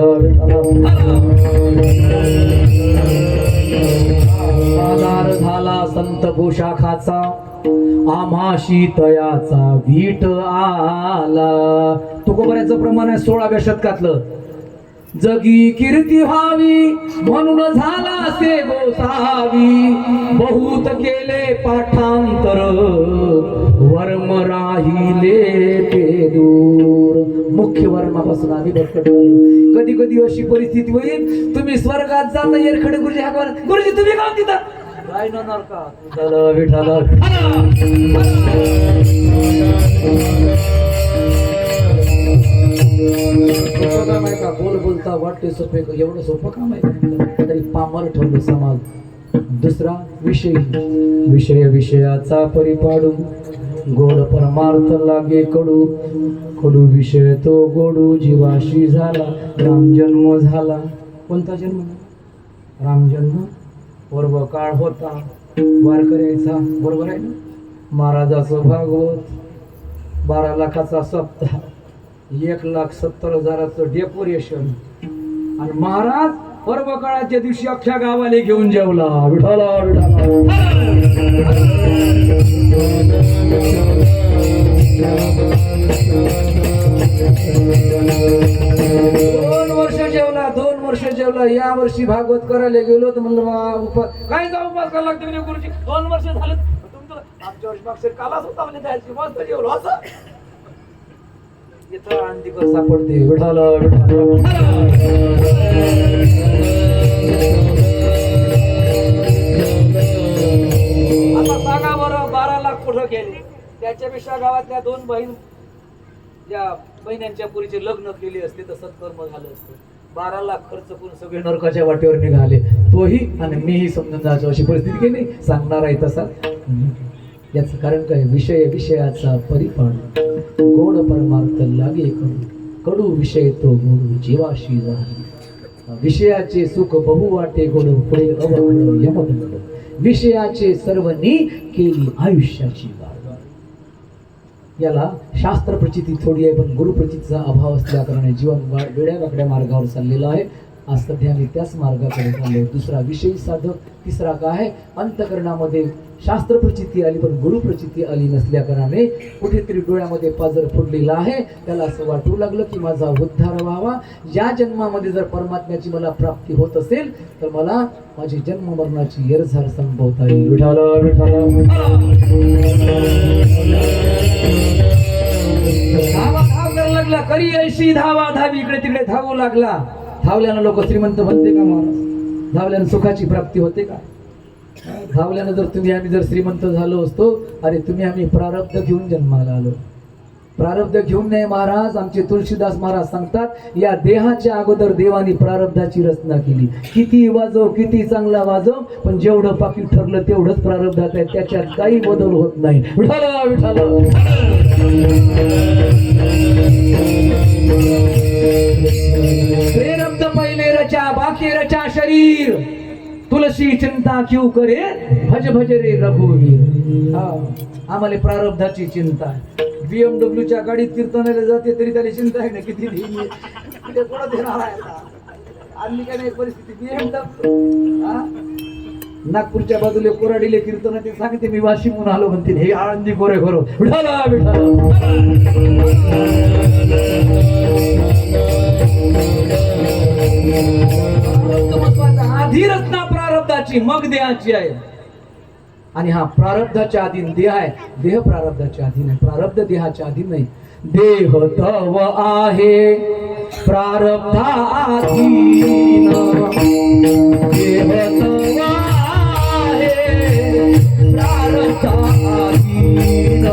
आधार झाला संत गोशाखाचा, आम्हाशी तयाचा वीट आला. तुकोबाराचं प्रमाण आहे 16व्या शतकातलं. जगी कीर्ती व्हावी म्हणून झाला से गोसावी, बहुत केले पाठांतर वर्म राहिले ते दूर. मुख्य वर्मापासून आम्ही भरकट झालो. कधी कधी अशी परिस्थिती होईल, तुम्ही स्वर्गात जाता येरखडे गुरुजी हाकवर, गुरुजी तुम्ही का तिथं काय नणार का? विठ्ठल का बोल बोलता वाटते सोपे, एवढं सोपं काम आहे तरी पामर ठेवलं समाज. दुसरा विषय विषयाचा परिपाडू, गोड परमार्थ लागे कडू, कडू विषय तो गोडू जीवाशी झाला. राम जन्म झाला. कोणता जन्म? राम जन्म. पूर्व काळ होता वारकऱ्याचा, बरोबर आहे ना? महाराजाचं भागवत, 12 लाखाचा सप्ताह, 1,70,000चं डेकोरेशन आणि महाराज पर्व काळाच्या दिवशी अख्ख्या गावाला घेऊन जेवला. विठ्ठल दोन वर्ष जेवला. या वर्षी भागवत करायला गेलो तर म्हणलं काय जाऊ उपास करायला लागते म्हणजे गुरुजी. 2 वर्ष झालं तुमचं, आमच्या वर्षी मागच्या कालाच होता म्हणजे त्याची मस्त जेवलो असं इथं अंतिकर सापडते. विठ्ठल आता सांगा बरं, 12 लाख कुठं गेले? त्याच्यापेक्षा गावातल्या 2 बहीण ज्या बहिण्यांच्या पुरीचे लग्न केले असते तर सत्कर्म झालं असतं. 12 लाख खर्च करून सगळे नरकाच्या वाटेवर निघाले, तोही आणि मीही समजून जायचो अशी परिस्थिती केली. सांगणार आहे तसा. याचं कारण काय? विषयाचा परिपाण गोड परमार्थ लागे कडू विषय तो मूळ जीवाशी झाली. विषयाचे सुख बहु वाटे गोड पुढे अवघड यमदंड. विषयाचे सर्वनी केली आयुष्याची गाड. याला शास्त्र प्रचिती थोडी आहे, पण गुरु प्रचितीचा अभाव असल्या कारणाने जीवन वेड्या वाकड्या मार्गावर चाललेलं आहे. आज सध्या मी त्याच मार्गाकडे चाललो. दुसरा विषयी साधक, तिसरा काय आहे? अंतकरणामध्ये शास्त्र प्रचिती आली पण गुरु प्रचिती आली नसल्या कारणाने कुठेतरी डोळ्यामध्ये पाजर फोडलेला आहे. त्याला असं वाटू लागलं की माझा उद्धार व्हावा. या जन्मामध्ये जर परमात्म्याची मला प्राप्ती होत असेल तर मला माझी जन्म मरणाची येरझार संपवता येईल. विठाला धाव करायला लागला. करी ऐशी धावा धावी, इकडे तिकडे धावू लागला. धावल्यानं लोक श्रीमंत बनते का महाराज? धावल्यानं सुखाची प्राप्ती होते का? धावल्यानं जर आम्ही जर श्रीमंत झालो असतो, अरे आम्ही प्रारब्ध घेऊन जन्माला आलो. प्रारब्ध घेऊन नाही महाराज. आमचे तुळशीदास महाराज सांगतात, या देहाच्या अगोदर देवानी प्रारब्धाची रचना केली. किती वाजव, किती चांगला वाजव, पण जेवढं पाकिट ठरलं तेवढंच प्रारब्धात आहे, त्याच्यात काही बदल होत नाही. विठाला विठाला. प्रारब्ध पहिले रचा, बाकी रचा शरीर. तुलसी चिंता क्यों करे, भज भज रे रघुवीर. आम्हाला प्रारब्धाची चिंता आहे. BMW गाडीत कीर्तनाला जाते तरी त्याला चिंता आहे ना, किती कोणा देणार आहे आणली काय नाही परिस्थिती. BMW नागपूरच्या बाजूला कोराडीले कीर्तन ते सांगते, मी वाशिमहून आलो म्हणते, हे आळंदी कोरे खरो. विठाला विठाला. आधी रचना प्रारब्धाची, मग देहाची आहे. आणि हा प्रारब्धाच्या अधीन देह आहे. देह प्रारब्धाच्या अधीन आहे, प्रारब्ध देहाच्या अधीन नाही. देह तव आहे प्रारब्धाधीन. देह तव आहे प्रारब्धाधीन.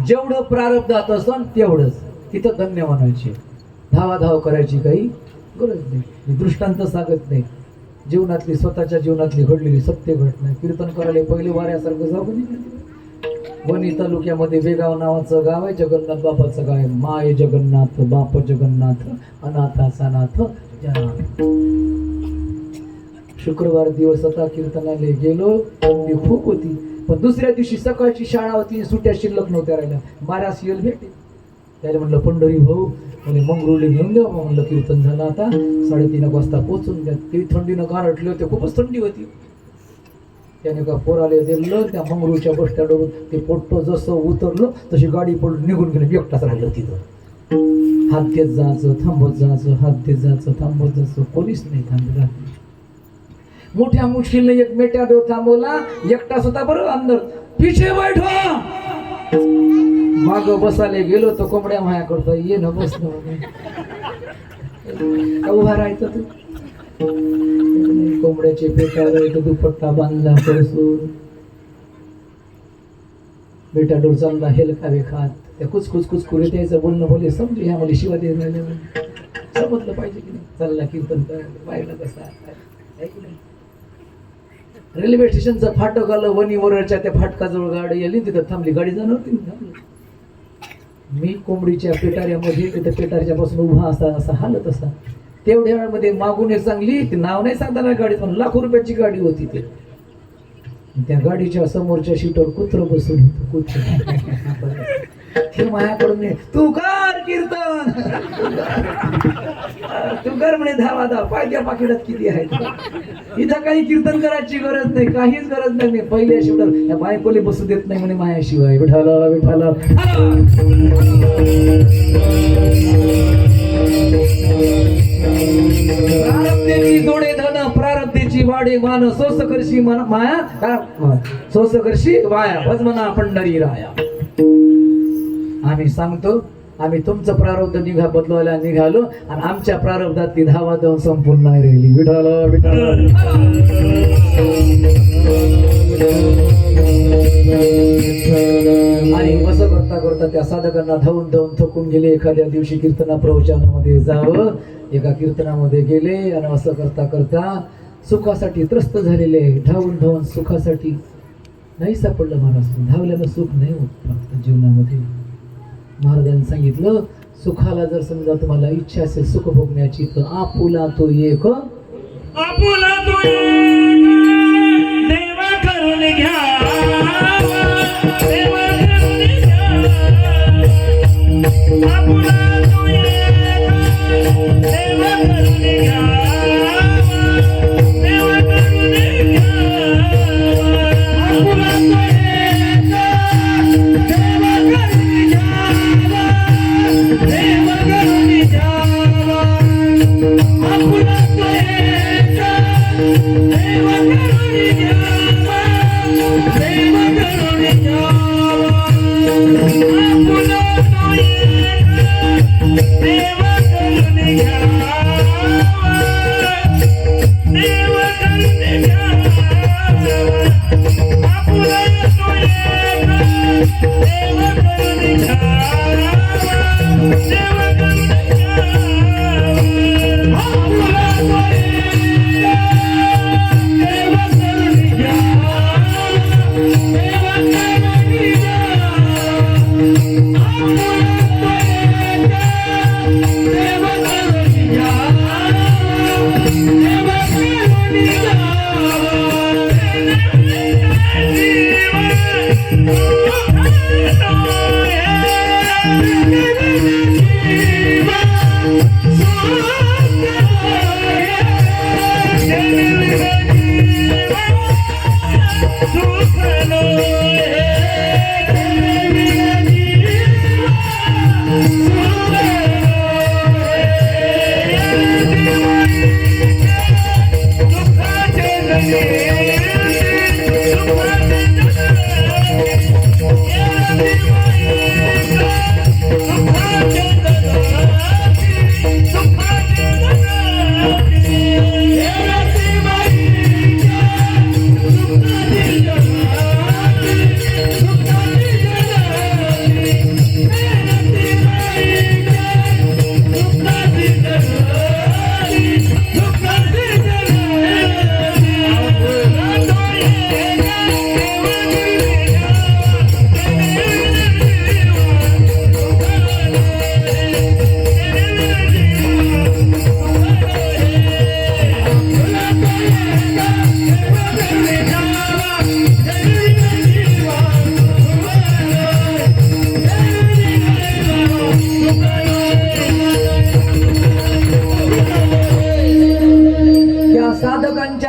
जेवढं प्रारब्धात असन तेवढंच. तिथं धन्य म्हणायचे, धावाधाव करायची काही गरज नाही. मी दृष्टांत सांगत नाही, जीवनातली स्वतःच्या जीवनातली घडलेली सत्य घटना. कीर्तन करायला पहिले वाऱ्यासारखं जाऊ नाही. वणी तालुक्यामध्ये वेगाव नावाचं गाव आहे. जगन्नाथ बापाचं गाव आहे. माय जगन्नाथ, बाप जगन्नाथ, अनाथाचा नाथ जनाथ. शुक्रवार दिवस आता कीर्तनाला गेलो, थंडी खूप होती. पण दुसऱ्या दिवशी सकाळची शाळा होती, सुट्या शिल्लक नव्हत्या राहिल्या. बारास येल भेटे. त्याला म्हणलं पंढरी भाऊ म्हणे मंगरुळले घेऊन द्या. म्हणलं कीर्तन झालं आता 3:30 वाजता पोहोचून द्या. ते थंडीनं गारठले होते, खूपच थंडी होती. त्याने का पोराले दिलं. त्या मंगरूळच्या बस स्टँडवरून ते पोट्ट जसं उतरलं तशी गाडी पडून निघून गेली. एकटाच राहिलं तिथं. हात देत जायचं, थांबत जायचं, हात देत जायचं, थांबत जायचं. कोणीच नाही थांबला. मोठ्या मुश्किलने एक मेट्याडोर थांबवला. एकटाच होता बरं अंदर. पिछे बैठो. माग बसायला गेलो तर कोंबड्या माया करतो. ये न बस उभा राहायचं तू. कोंबड्याचे पेटावर दुपट्टा बांधला परसून. मेट्याडोर चालला हेलकावे खात. त्या कुचकुच कुचकुरे त्याचं बोलणं बोले समजू. ह्या मला शिवा दे समजलं पाहिजे की नाही. चालला कीर्तन करायला पाहिलं कसं आहे की नाही. रेल्वे स्टेशनचं फाटक आलं. वणीवरच्या त्या फाटकाजवळ गाडी आली. तिथं थांबली. गाडी जाणार होती. मी कोंबडीच्या पेटाऱ्यामध्ये तिथं पेटाऱ्याच्या पासून उभा असा हालत असा. तेवढ्या वेळामध्ये मागून एक चांगली, ते नाव नाही सांगताना गाडी, पण लाखो रुपयाची गाडी होती. ते त्या गाडीच्या समोरच्या सीटवर कुत्र बसून होतं. कुत्र हे माझ्याकडून तू कर कीर्तन, तू कर म्हणे. धावा धाव पायच्या पाकिटात किती आहे. इथं काही कीर्तन करायची गरज नाही, काहीच गरज नाही. पहिल्या शिवडर या बायकोले बसू देत नाही म्हणे माझ्याशिवाय. विठाला विठाला. प्रारब्धेची जोडे धन, प्रारब्धेची वाडे मान, सोस करशी माया, सोस करशी वाया, भज म्हणा पंढरी राया. आम्ही सांगतो, आम्ही तुमचं प्रारब्ध बदलवायला निघालो आणि आमच्या प्रारब्धातली धावा देऊन संपूर्ण नाही राहिली. विठाला विठाला. आणि असं करता करता त्या साधकांना धावून धावून थकून गेले. एखाद्या दिवशी कीर्तना प्रवचनामध्ये जावं. एका कीर्तनामध्ये गेले आणि असं करता करता सुखासाठी त्रस्त झालेले. धावून धावून सुखासाठी नाही सापडलं. महाराज धावल्यानं सुख नाही होत फक्त जीवनामध्ये. महाराजांनी सांगितलं, सुखाला जर समजा तुम्हाला इच्छा असेल सुख भोगण्याची तर आपुला तो एक, आपुला तो देव करून घ्या, देव करून घ्या. आपुला तो देव करून घ्या, देव करून घ्या. आपुला तो देव करून घ्यावा, आपुला तो देव करून घ्यावा, देव करून घ्यावा. आपुला तो देव करून घ्यावा, देव करून घ्यावा. आपुला तो देव करून घ्यावा, देव करून घ्यावा. आपुला तो देव करून घ्यावा, देव करून घ्यावा. आपुला तो देव करून घ्यावा, देव करून घ्यावा.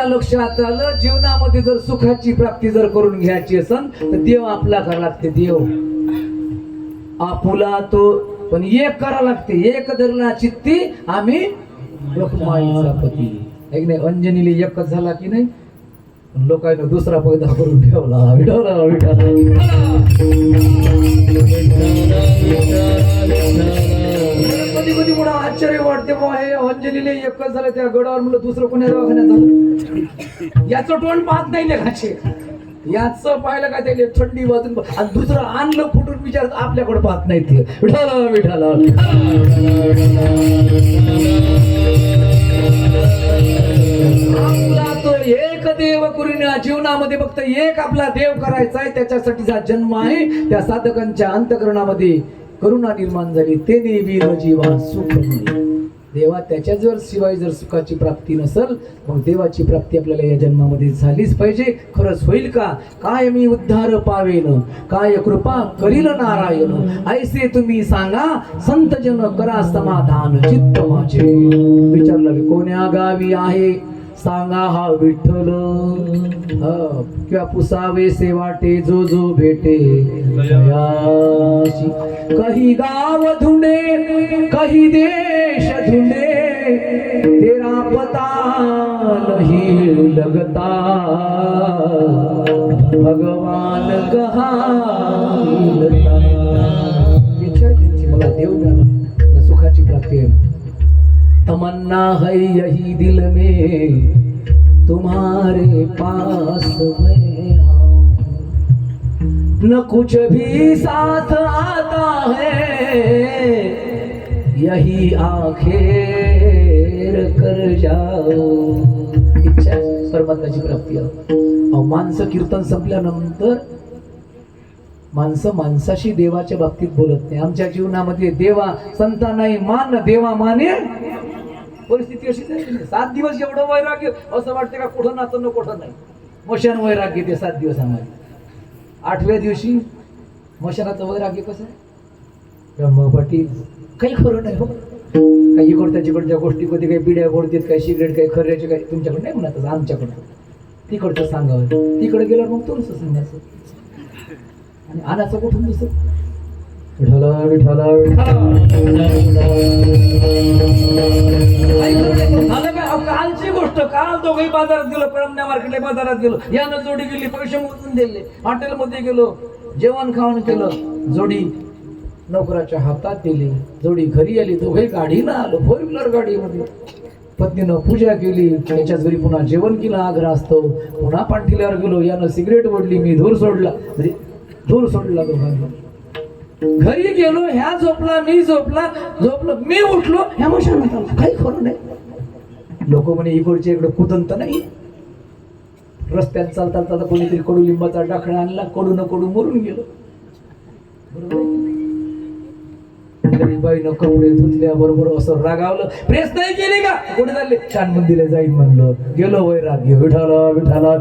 लक्षात आलं जीवनामध्ये जर सुखाची प्राप्ती जर करून घ्यायची असेल तर देव आपला करा लागते. देव आपुला तो पण एक करा लागते. एक धरला चित्ती आम्ही रखुमाईचा पती. एक नाही अंजनीले एकच झाला की नाही, लोकांना दुसरा पैदा करून ठेवला. विठवला कधी कधी मला आश्चर्य वाटते बुवा, हे अंजलीले एकच झालं त्या गडावर म्हणलं दुसरं कोणी दवाखान्यात झालं. याचं तोंड पाहत नाही लेखाचे, याच पाहिलं का त्याला थंडी वाजून आणि दुसरं आणलं फुटून विचारत आपल्याकडे पाहत नाही. ते विठाला विठाला आपला तो एक देव करून जीवनामध्ये फक्त एक आपला देव करायचा आहे. त्याच्यासाठीचा जन्म आहे. त्या साधकांच्या अंतःकरणामध्ये करुणा निर्माण झाली. ते वीर जीवा सुख नाही. देवा त्याच्या जर शिवाय जर सुखाची प्राप्ती नसल मग देवाची प्राप्ती आपल्याला या जन्मामध्ये झालीच पाहिजे. खरंच होईल का? काय मी उद्धार पावेन, काय कृपा करील नारायण. ऐसे तुम्ही सांगा संत जन करा समाधान चित्त माझे. विचारलं कोण्या गावी आहे सांगा हा विठ्ठल. किंवा पुसावे से वाटे जो जो भेटे दयाची. कही गाव धुंडे कही देश धुंडे तेरा पता नहीं लगता. भगवान कहा इच्छा त्यांची मला देव द्या सुखाची प्राप्ती आहे. तमन्ना है यही दिल में तुम्हारे पास मैं आऊं. न कुछ भी साथ आता है यही आखिर कर जाओ. इच्छा परमात्म्याची प्राप्ती आहे. माणसं कीर्तन संपल्यानंतर माणसं माणसाशी देवाच्या बाबतीत बोलत नाही. आमच्या जीवनामध्ये देवा संता नाही मान देवा माने. परिस्थिती अशी झाली. 7 दिवस एवढं वैराग्य असं वाटतं का कुठं नाचणं कुठं नाही. मशान वैराग्य ते 7 दिवस आम्हाला. 8व्या दिवशी मशानाचं वैराग्य कसं ब्रह्मपाटी काही खरं नाही हो. काही इकडच्या जिकडच्या गोष्टी कधी काही बिड्या गोडतीत काही सिगरेट काही खर्याचे काही तुमच्याकडे नाही म्हणत आमच्याकडं. तिकडचं सांगावं तिकडे गेल्यावर मग तुमचं सांगायचं आणि आणाचं कुठून दिसत. विठाला विठाला कालची गोष्ट. काल दोघे बाजारात गेलो, परमण्या मार्केटला बाजारात गेलो. यानं जोडी गेली, पैसे मोजून दिले. हॉटेलमध्ये गेलो, जेवण खाऊन केलं. जोडी नोकराच्या हातात दिली. जोडी घरी आली. दोघे गाडीनं आलो, 4 व्हीलर गाडीमध्ये. पत्नीनं पूजा केली. त्याच्याच घरी पुन्हा जेवण केलं आग्रह असतो. पुन्हा पाठील्यावर गेलो. यानं सिगरेट ओढली, मी धूर सोडला. धूर सोडला दोघांना. घरी गेलो, ह्या झोपला मी झोपलो मी उठलो. ह्या मशान काही खरं नाही. लोक म्हणे इकडच्या इकडे कुदंत नाही. रस्त्यात चालता चालता कोणीतरी कडुलिंबाचा डाखणा आणला. कडू न कडू मरून गेलो. बरोबर बाईनं कपडे धुतल्याबरोबर असं रागावलं. प्रेस नाही केली का कुठे झाले छान मंदिरला जाईन म्हणलं. गेलो वैराग्य विठाला विठाला.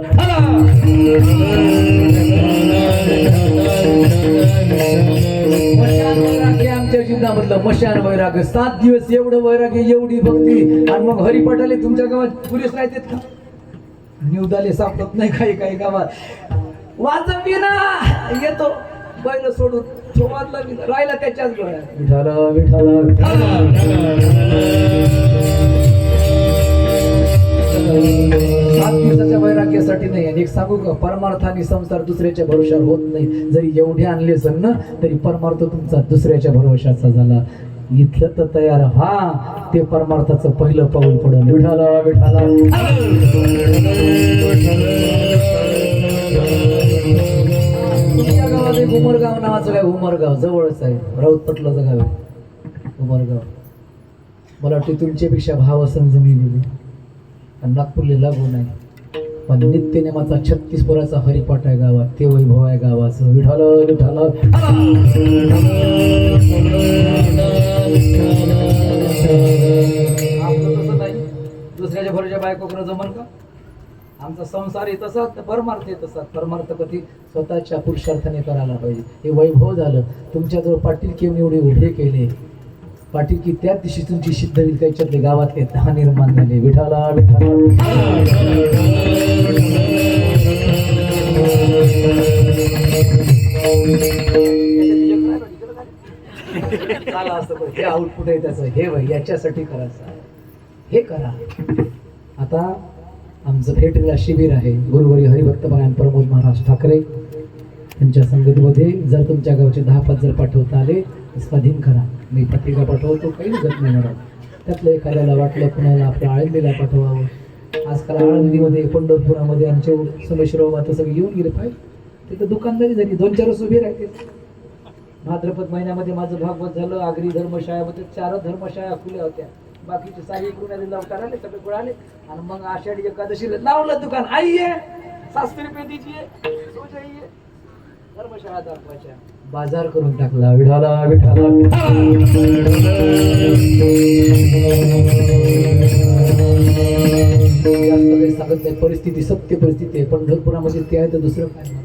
मशान वैराग्य आमच्या जीवनामधलं मशान वैराग्य. 7 दिवस एवढं वैराग्य एवढी भक्ती. आणि मग हरिपाठाले तुमच्या गावात पुलिस राहतात का? निवदाले सापडत नाही काही गावात. वाजवी ना येतो बैल सोडून वाजला राहिला त्याच्याच गळ्यात. विठाला विठाला विठाला. 7 दिवसाच्या वैराग्यासाठी नाही. आणि एक सांगू का परमार्थाने संसार दुसऱ्याच्या भरोशावर होत नाही. जरी एवढे आणले असेल ना तरी परमार्थ तुमचा दुसऱ्याच्या भरोशाचा झाला. इथलं तर तयार व्हा. ते परमार्थाचं पहिलं पाऊल पडलं. विठाला विठाला. तुमच्या गावात एक उमरगाव नावाचं काय उमरगाव जवळच आहे. राऊत पटलाचं गाव आहे उमरगाव. मला वाटते तुमच्यापेक्षा भाव समजून गेली. नागपूरला लागू नाही पण नित्यनेमाचा 36 पोराचा हरिपाठ आहे गावात. ते वैभव आहे गावाचं. विठाला विठाला. आपलं तसं नाही. दुसऱ्याच्या भरोच्या बायको करणं जमन का? आमचा संसार येत असत परमार्थ येत असत. परमार्थ कधी स्वतःच्या पुरुषार्थाने करायला पाहिजे. हे वैभव झालं. तुमच्याजवळ पाटील केवढे एवढे उभे केले पाठी की त्या दिवशी तुमची सिद्ध होईल त्याच्यातले गावातले 10 निर्माण झाले. विठाला विठाला चाला असं बघ, हे आउटपुट आहे त्याचं. हे बघ याच्यासाठी करायचं आहे, हे करा. आता आमचं फेटला शिबिर आहे गुरुवारी हरिभक्तपरायण प्रमोद महाराज ठाकरे त्यांच्या संगतीमध्ये. जर तुमच्या गावचे 10-5 जर पाठवता आले स्वाधीन करा. मी पत्रिका पाठवतो, काही गत नाही मॅडम. त्यातलं एखाद्याला वाटलं कुणाला आपल्या आळंदीला पाठवावं. आजकाल आळंदीमध्ये पंढरपुरामध्ये आमचे सोमेश्वरराव आता सगळे येऊन गेले पाहिजे. तिथं दुकानदारी झाली, 2-4 उभे राहते. भाद्रपद महिन्यामध्ये माझं भागवत झालं. आगरी धर्मशाळेमध्ये 4 धर्मशाळा खुल्या होत्या. बाकीचे सारे इकडून आले, लावकार आले, सगळे आले. आणि मग आषाढी एकादशीला लावलं दुकान. आईये 700 रुपये दीजिए, सो जाइए. धर्मशाळा दाखवायच्या, बाजार करून टाकला. विठाला विठाला जास्त काही सांगत नाही. परिस्थिती सत्य परिस्थिती आहे. पंढरपुरामध्ये ते आहे तर दुसरं काय मला.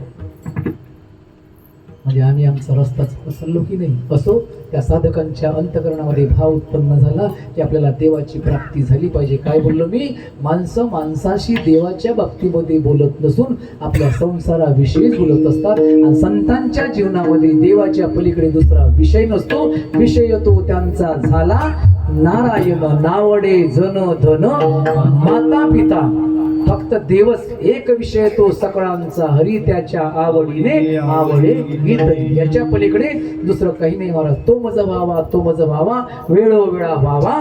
म्हणजे आम्ही आमचा रस्ताच पसरलो की नाही. असो, त्या साधकांच्या अंतकरणामध्ये भाव उत्पन्न झाला की आपल्याला देवाची प्राप्ती झाली पाहिजे. काय बोललो मी? माणसं माणसाशी देवाच्या बाबतीमध्ये बोलत नसून आपल्या संसाराविषयीच बोलत असतात. आणि संतांच्या जीवनामध्ये देवाच्या पलीकडे दुसरा विषय नसतो. विषय तो त्यांचा झाला नारायण. नावडे जन धन माता पिता. फक्त देवच एक विषय तो सकळांचा. हरी त्याच्या आवडीने आवडे गीत. याच्या पलीकडे दुसरं काही नाही महाराज. तो मज व्हावा, तो मज व्हावा, वेळोवेळा व्हावा,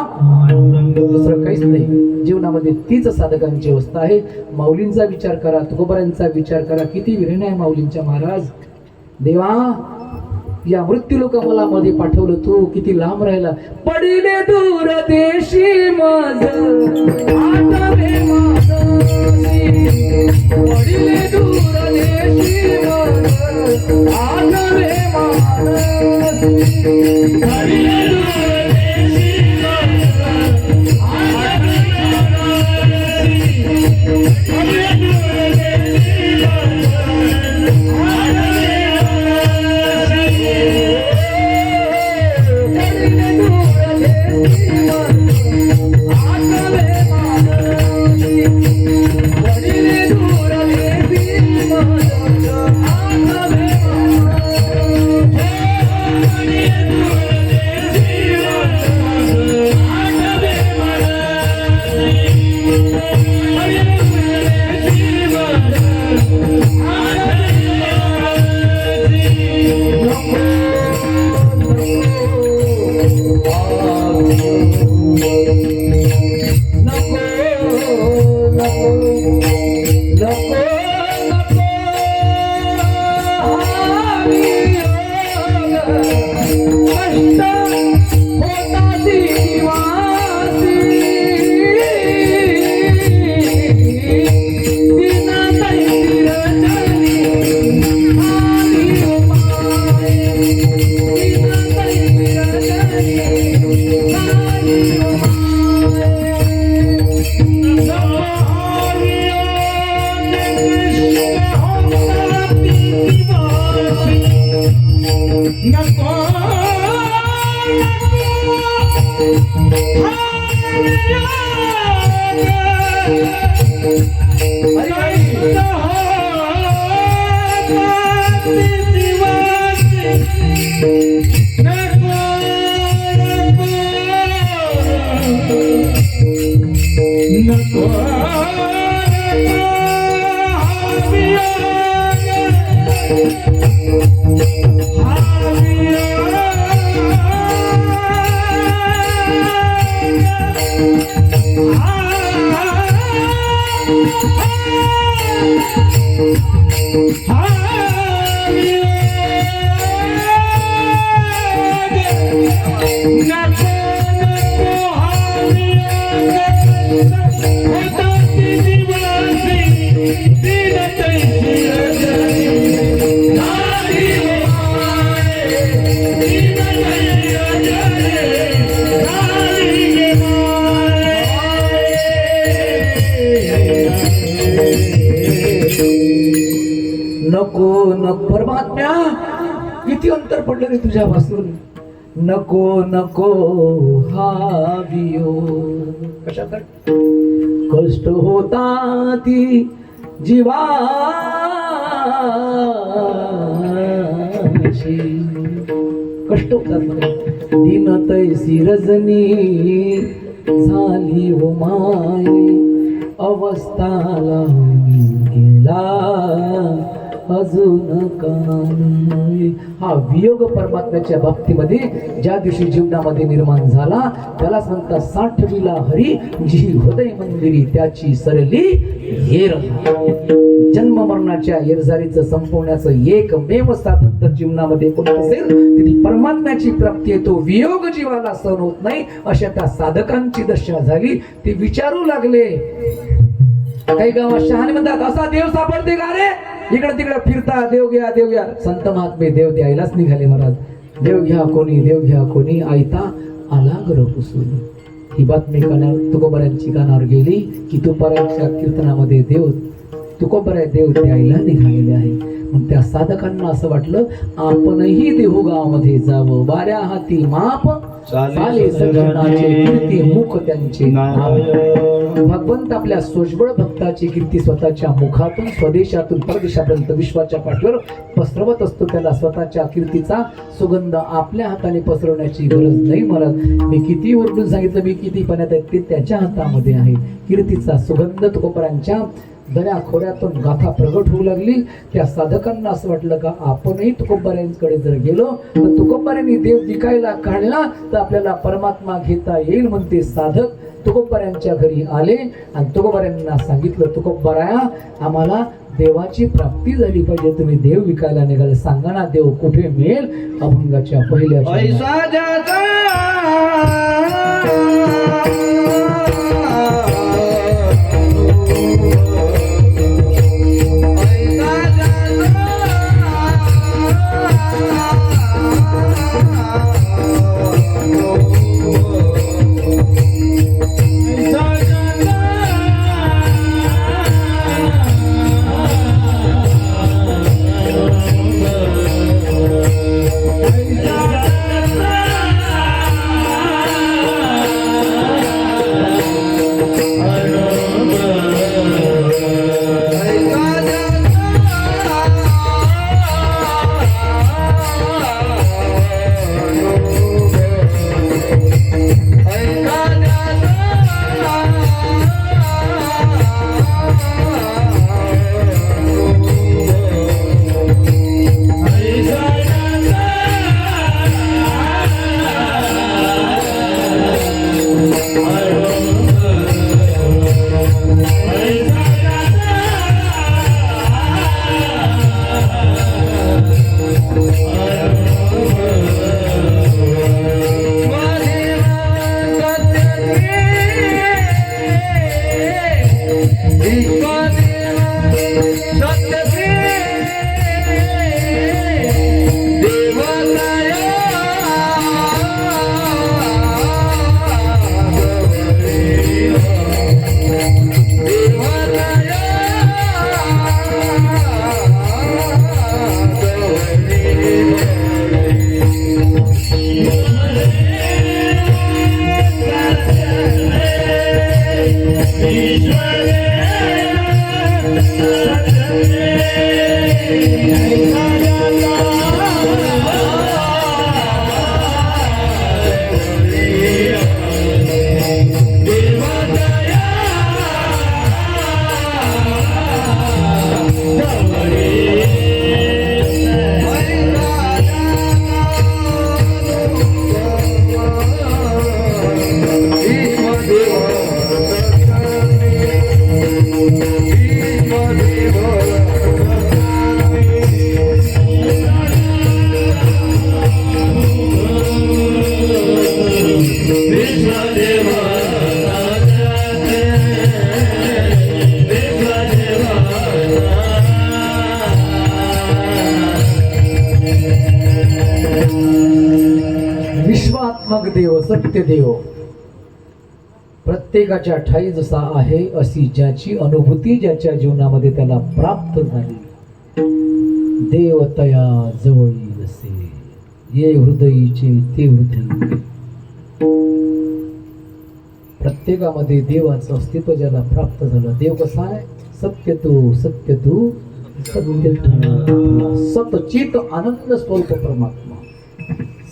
दुसरं काहीच नाही. जीवनामध्ये तीच साधकांची अवस्था आहे. माऊलींचा विचार करा, तुकोबारांचा विचार करा. किती विरणी आहे माऊलींच्या. महाराज देवा, या मृत्यू लोक मला मध्ये पाठवलं, तू किती लांब राहिला. पडिले दूर देशी मज आठवे मानसी. पडिले दूर देशी मज आठवे मानसी. पडिले दूर देशी मज आठवे मानसी. पडिले दूर देशी मज नको नको परमात्म्या, किती अंतर पडलं रे तुझ्यापासून. नको नको हा वियोग. कशासाठी? कष्ट होता ती जीवाशी, कष्ट होतात मला. दिन तैसी रजनी झाली हो माये, अवस्था लावून गेला अजून काय. हा वियोग परमात्म्याच्या बाबतीमध्ये ज्या दिवशी जीवनामध्ये निर्माण झाला त्यालाच म्हणतात साठविला हरी जी हृदय मंदिरी त्याची सरली हेर. जन्म मरणाच्या येरझारीचं संपवण्याचं एकमेव साधन तर जीवनामध्ये कोणतं असेल ती परमात्म्याची प्राप्ती आहे. तो वियोग जीवाला सहन होत नाही अशा त्या साधकांची दशा झाली. ते विचारू लागले, काही गावात शहाणे म्हणतात असा देव सापडते का रे, इकडे तिकडे फिरता देव घ्या देव घ्या. संत महात्मे देव द्यायलाच निघाले महाराज. देव घ्या कोणी, देव घ्या कोणी, आयता आला गर पुसून. ही बातमी तुकोबऱ्यांची कानावर गेली की तुकोबऱ्यांच्या कीर्तनामध्ये तुकोबऱ्या देव द्यायला निघालेले आहे. मग त्या साधकांना असं वाटलं आपणही देहूगावामध्ये जावं. वाऱ्या हाती माप चाले सज्जनाचे कीर्ती मुख त्यांचे नाव. भगवंत आपल्या सोजबळ भक्ताची कीर्ती स्वतःच्या मुखातून स्वदेशातून परदेशापर्यंत विश्वाच्या पाठीवर पसरवत असतो. त्याला स्वतःच्या कीर्तीचा सुगंध आपल्या हाताने पसरवण्याची गरज नाही. मला मी किती ओरडून सांगितलं, मी किती पाण्यात आहे ते त्याच्या हातामध्ये आहे. कीर्तीचा सुगंध तुकोबऱ्यांच्या दऱ्या खोऱ्यातून गाथा प्रगट होऊ लागली. त्या साधकांना असं वाटलं का आपणही तुकोबऱ्यांकडे जर गेलो तर तुकोबऱ्यांनी देव विकायला काढला तर आपल्याला परमात्मा घेता येईल. म्हणते साधक तुकोबऱ्यांच्या घरी आले आणि तुकोबऱ्यांना सांगितलं, तुकोबराया आम्हाला देवाची प्राप्ती झाली पाहिजे, तुम्ही देव विकायला निघाले, सांगा ना देव कुठे मिळेल. अभंगाच्या पहिल्या विश्वात्मक देव सत्य देव प्रत्येकाच्या ठाई जसा आहे अशी ज्याची अनुभूती ज्याच्या जीवनामध्ये त्याला प्राप्त झाली देव तया जवळी असे. ये हृदयीचे ते हृदय. प्रत्येकामध्ये देवाचं अस्तित्व ज्याला प्राप्त झालं. देव कसा आहे? सत्य तू सत्य तू सत्य तू सतचित आनंद स्वरूप परमात्मा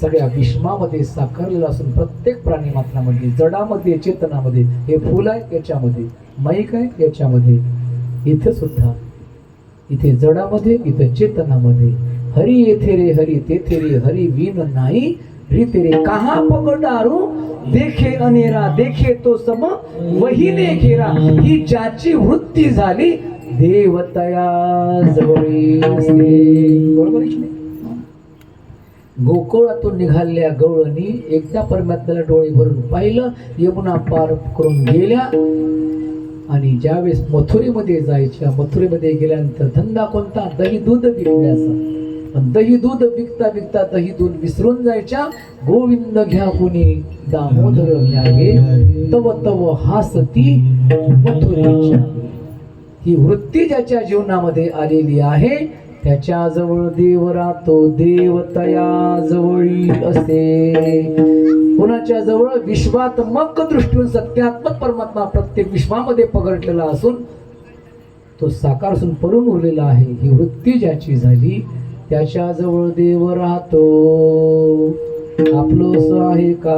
सगळ्या विश्वामध्ये साकारलेला असून प्रत्येक प्राणी मात्रामध्ये, जडामध्ये, चेतनामध्ये. हे फूल आहे याच्यामध्ये, माईक आहे याच्यामध्ये, इथे सुद्धा, इथे जडामध्ये, इथे चेतनामध्ये. हरी येथे रे हरी तेथे रे हरी विन नाही री तेरे कहा पगडारू देखे अनेरा देखे तो सम वहीने घेरा. ही ज्याची वृत्ती झाली देवतया जवळी असते. बरोबर आहे की नाही? गोकुळातून निघालेल्या गवळणी एकदा परमात्म्याला डोळे भरून पाहिलं, यमुना पार करून गेल्या आणि ज्यावेळेस मथुरेमध्ये जायच्या, मथुरेमध्ये गेल्यानंतर धंदा कोणता? दही दूध विकण्याचा. पण दही दूध विकता विकता दही दूध विसरून जायच्या. गोविंद घ्या कुणी दामोदर घ्यावे तव तव हासती मथुरेच्या. ही वृत्ती ज्याच्या जीवनामध्ये आलेली आहे त्याच्याजवळ देव राहतो. देवतया जवळी असते. कुणाच्या जवळ? विश्वात्मक दृष्टीतून सत्यात्मक परमात्मा प्रत्येक विश्वामध्ये पगडलेला असून तो साकार असून परून उरलेला आहे. ही वृत्ती ज्याची झाली त्याच्याजवळ देव राहतो. आपलं असं आहे का?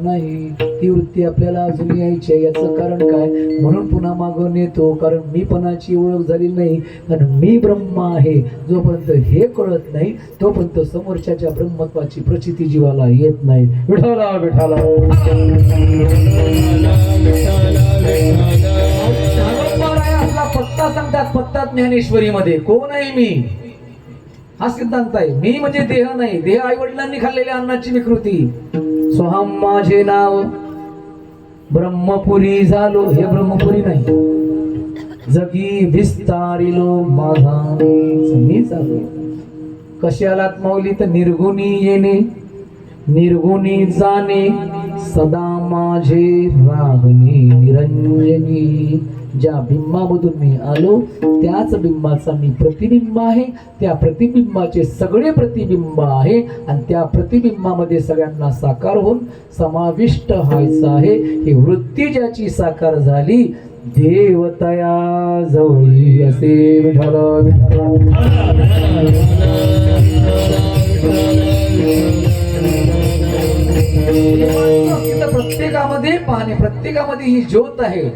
नाही. ती वृत्ती आपल्याला अजून यायची आहे. याचं कारण काय? म्हणून पुन्हा मागं नेतो. कारण मीपणाची ओळख झाली नाही. कारण मी ब्रह्म आहे. जोपर्यंत हे कळत नाही तोपर्यंत समोरच्याच्या ब्रह्मत्वाची प्रचिती जीवाला येत नाही. विठाला विठाला आपला पत्ता सांगतात. पत्ता ज्ञानेश्वरीमध्ये कोण आहे मी हा सिद्धांत आहे. मी म्हणजे देह नाही. देह आई वडिलांनी खाल्लेल्या अन्नाची विकृती. सोहम माझे नाव ब्रह्मपुरी झालो. हे ब्रह्मपुरी नाही. जगी विस्तारिलो माझा मी चालू. कशालात माऊली? तर निर्गुणी येणे निर्गुणी जाणे सदा माझे राहणे निरंजनी. ज्या बिंबामधून मी आलो त्याच बिंबाचा मी प्रतिबिंब आहे. त्या प्रतिबिंबाचे सगळे प्रतिबिंब आहे आणि त्या प्रतिबिंबामध्ये सगळ्यांना साकार होऊन समाविष्ट व्हायचं आहे. ही वृत्ती ज्याची साकार झाली देवतया जवळी असे. विठ्ठल प्रत्येकामध्ये पाहणे, प्रत्येकामध्ये ही ज्योत आहे.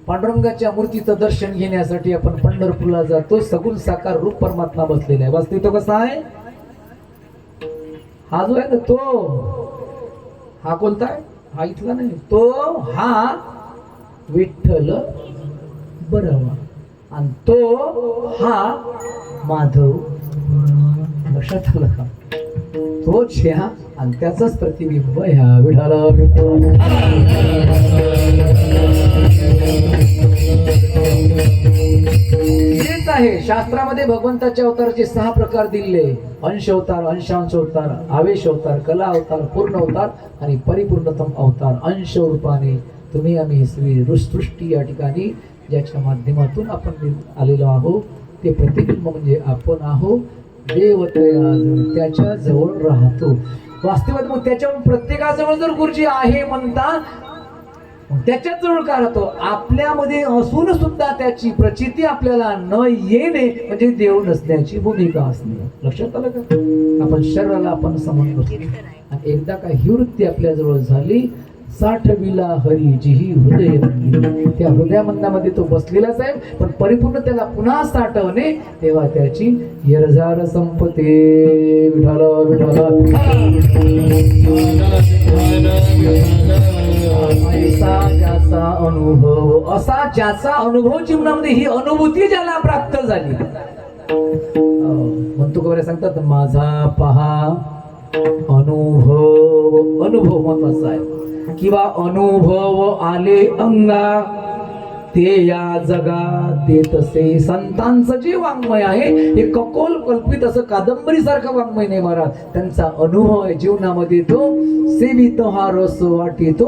पांडुरंगाच्या मूर्तीचं दर्शन घेण्यासाठी आपण पंढरपूरला जातो. सगुण साकार रूप परमात्मा बसलेला आहे. वास्तविक तो कसा आहे? हा जो आहे ना तो, हा कोणता आहे? हा इथला नाही. तो हा विठ्ठल बरवा आणि तो हा माधव. लक्षात आलं का? तोच ह्या आणि त्याचाच प्रतिबिंब ह्या विठाला. हेच आहे शास्त्रामध्ये भगवंताच्या अवताराचे 6 प्रकार दिले. अंश अवतार, अंशांश अवतार, आवेश अवतार, कला अवतार, पूर्ण अवतार आणि परिपूर्णतम अवतार. अंश रूपाने तुम्ही आम्ही सृष्टी या ठिकाणी ज्याच्या माध्यमातून आपण आलेलो आहोत ते प्रतिबिंब म्हणजे आपण आहोत. देवतया त्याच्या जवळ राहतो. वास्तवात मग त्याच्यावर प्रत्येकाजवळ जर गुरुजी आहे म्हणता त्याच्याच जवळ का राहतो? आपल्यामध्ये असून सुद्धा त्याची प्रचिती आपल्याला न येणे म्हणजे देव नसण्याची भूमिका असणे. लक्षात आलं का? आपण शरीराला आपण समज करतो आणि एकदा का ही वृत्ती आपल्या जवळ झाली साठविला हरी जिही हृदय मंदिर. त्या हृदय मंदिरामध्ये तो बसलेलाच आहे पण परिपूर्ण त्याला पुन्हा साठवणे तेव्हा त्याची यरजार संपते. विठाला विठाला असा ज्याचा अनुभव जीवनामध्ये ही अनुभूती ज्याला प्राप्त झाली म्हणतो का? सांगतात माझा पहा अनुभव. अनुभव महत्वाचा आहे. किंवा अनुभव आले अंगा ते या जगात ते तसे. संतांचं जे वाङ्मय आहे हे कपोल कल्पित असं कादंबरी सारखं वाङ्मय नाही महाराज. त्यांचा अनुभव आहे जीवनामध्ये. तो सेवित हा रस वाटितो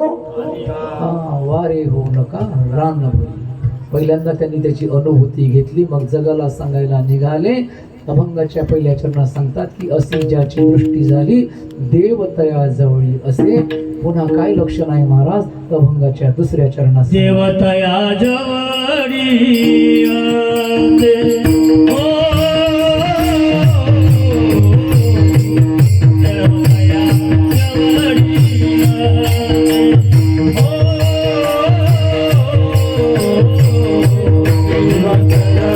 वारे हो नका रान. पहिल्यांदा त्यांनी त्याची अनुभूती घेतली मग जगाला सांगायला निघाले अभंगाच्या पहिल्या चरणात सांगतात की अशी ज्याची दृष्टी झाली देव तया जवळी असे. पुन्हा काय लक्षण आहे महाराज अभंगाच्या दुसऱ्या चरणात देवतया जवळी आते. ओ देवतया जवळी आते. ओ देवतया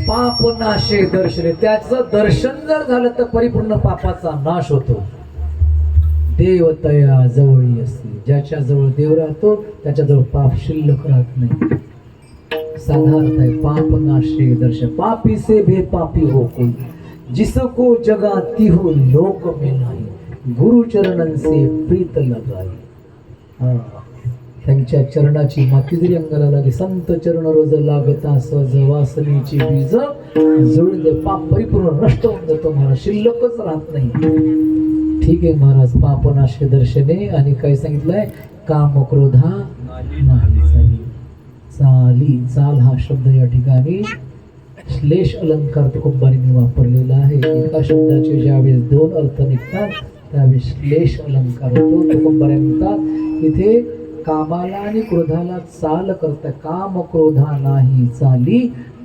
पाप नाशे दर्शने. त्याचं दर्शन जर झालं तर परिपूर्ण पापाचा नाश होतो. देव तया जवळी असते. ज्याच्या जवळ देव राहतो त्याच्याजवळ पाप शिल्लक राहत नाही. साधारण आहे पाप नाशे दर्शन. पापी से भे पापी हो कोई जिसको जगा तिहो लोक में नाही गुरु चरणन से प्रीत लगाई. त्यांच्या चरणाची माती जरी अंगाला लागली संत चरण रोज लागता सहज वासनेची बीज जुळले पाप परिपूर्ण नष्ट होऊन जातो महाराज. शिल्लकच राहत नाही. ठीक आहे महाराज. पापनाशे दर्शने. आणि काय सांगितलंय काम क्रोधा नाही चाली. चाली चाल हा शब्द या ठिकाणी श्लेष अलंकार तुकोबांनी वापरलेला आहे. एका शब्दाचे ज्यावेळेस दोन अर्थ निघतात त्यावेळेस श्लेष अलंकार होतो. तुकोबांनी म्हणतात इथे कामाला आणि क्रोधाला चाल करता. काम क्रोधा नाही चाली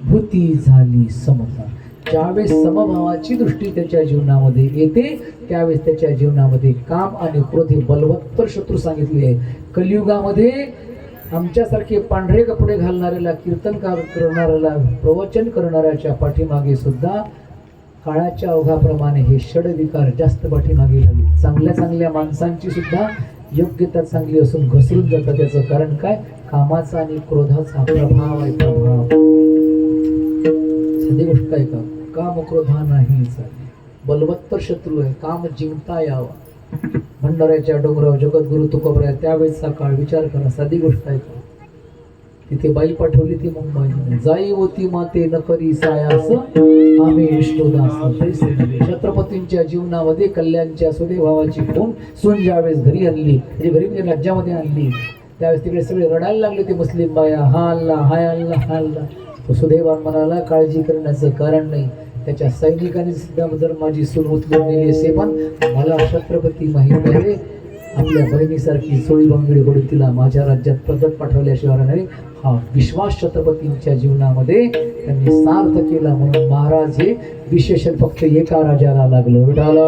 भूती झाली समता. ज्यावेळेस समभावाची दृष्टी त्याच्या जीवनामध्ये येते त्यावेळेस त्याच्या जीवनामध्ये काम आणि क्रोध हे बलवत्तर शत्रू सांगितले आहे. कलियुगामध्ये आमच्यासारखे पांढरे कपडे घालणाऱ्याला कीर्तनकार करणाऱ्याला प्रवचन करणाऱ्याच्या पाठीमागे सुद्धा काळाच्या ओघाप्रमाणे हे षडविकार जास्त पाठीमागे लागले. चांगल्या चांगल्या माणसांची सुद्धा योग्यता चांगली असून घसरून जातात. त्याचं कारण काय? कामाचा आणि क्रोधाचा प्रभाव आहे. प्रभाव साधी गोष्ट आहे का? काम क्रोधा नाही चाले. बलवत्तर शत्रू आहे. काम जिंकता यावा. भंडाऱ्याच्या डोंगरावर जगद्गुरु तुकोबरा त्यावेळेचा काळ विचार करा. साधी गोष्ट आहे का? तिथे बाई पाठवली ती मुंबई जाई होती माते न करी सायास आम्ही विष्णुदास. छत्रपतींच्या जीवनामध्ये कल्याणच्या सुदैवाची खून सून ज्यावेळेस घरी आणली म्हणजे घरी म्हणजे राज्यामध्ये आणली त्यावेळेस तिकडे सगळे रडायला लागले ते मुस्लिम बाया. हा अल्ला हाय अल्ला हा अल्ला. तो सुदैवान म्हणाला काळजी करण्याचं कारण नाही. त्याच्या सैनिकांनी सुद्धा जर माझी सून उचलून नेली असे पण मला छत्रपती माहिती आहे. आपल्या बहिणीसारखी सोळी बंगडी घडून तिला माझ्या राज्यात प्रगत पाठवल्याशिवाय नाही. हा विश्वास छत्रपतींच्या जीवनामध्ये त्यांनी सार्थ केला. म्हणून महाराज हे विशेषण फक्त एका राजाला लागलं. विठाला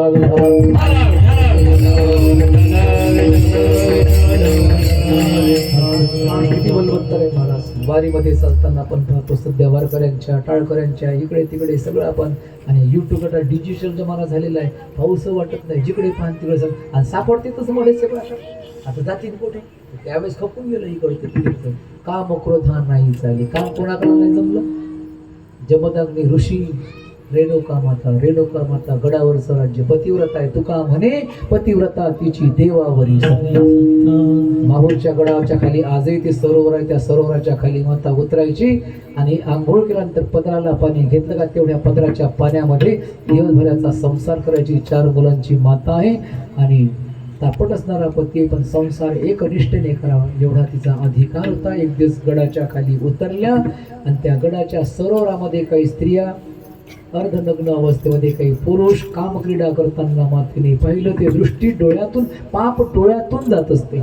किती बलवत्तर आहे महाराज. वारीमध्ये चालताना आपण पाहतो सध्या वारकऱ्यांच्या टाळकऱ्यांच्या इकडे तिकडे सगळं आपण, आणि युट्यूब आता डिजिटल जमाना झालेला आहे. पाऊस वाटत नाही, जिकडे पाहन तिकडे सगळं, आणि सापडते तसं मध्ये सगळं. आता जातील कुठे, त्यावेळेस खपून गेलं इकडचं तिकडचं. काम क्रोधा नाही चाले, काम कोणाकडे नाही जमलं. जमदग्नी ऋषी रेणुका माता गडावरचं राज्य पतिव्रता आहे. तुका म्हणे पतिव्रता तिची देवावरी सत्ता. माहूरच्या गडाच्या खाली आजही ते सरोवर आहे, त्या सरोवराच्या खाली माता उतरायची आणि आंघोळ केल्यानंतर पदराला पाणी घेतलं का तेवढ्या पदराच्या पाण्यामध्ये दिवसभराचा संसार करायची. 4 मुलांची माता आहे आणि तापट असणारा पती, पण संसार एक निष्ठेने करावा एवढा तिचा अधिकार होता. एक दिवस गडाच्या खाली उतरल्या आणि त्या गडाच्या सरोवरामध्ये काही स्त्रिया अर्धनग्न अवस्थेमध्ये, काही पुरुष कामक्रीडा करताना मातेने पाहिलं. ते दृष्टी डोळ्यातून, पाप डोळ्यातून जात असते.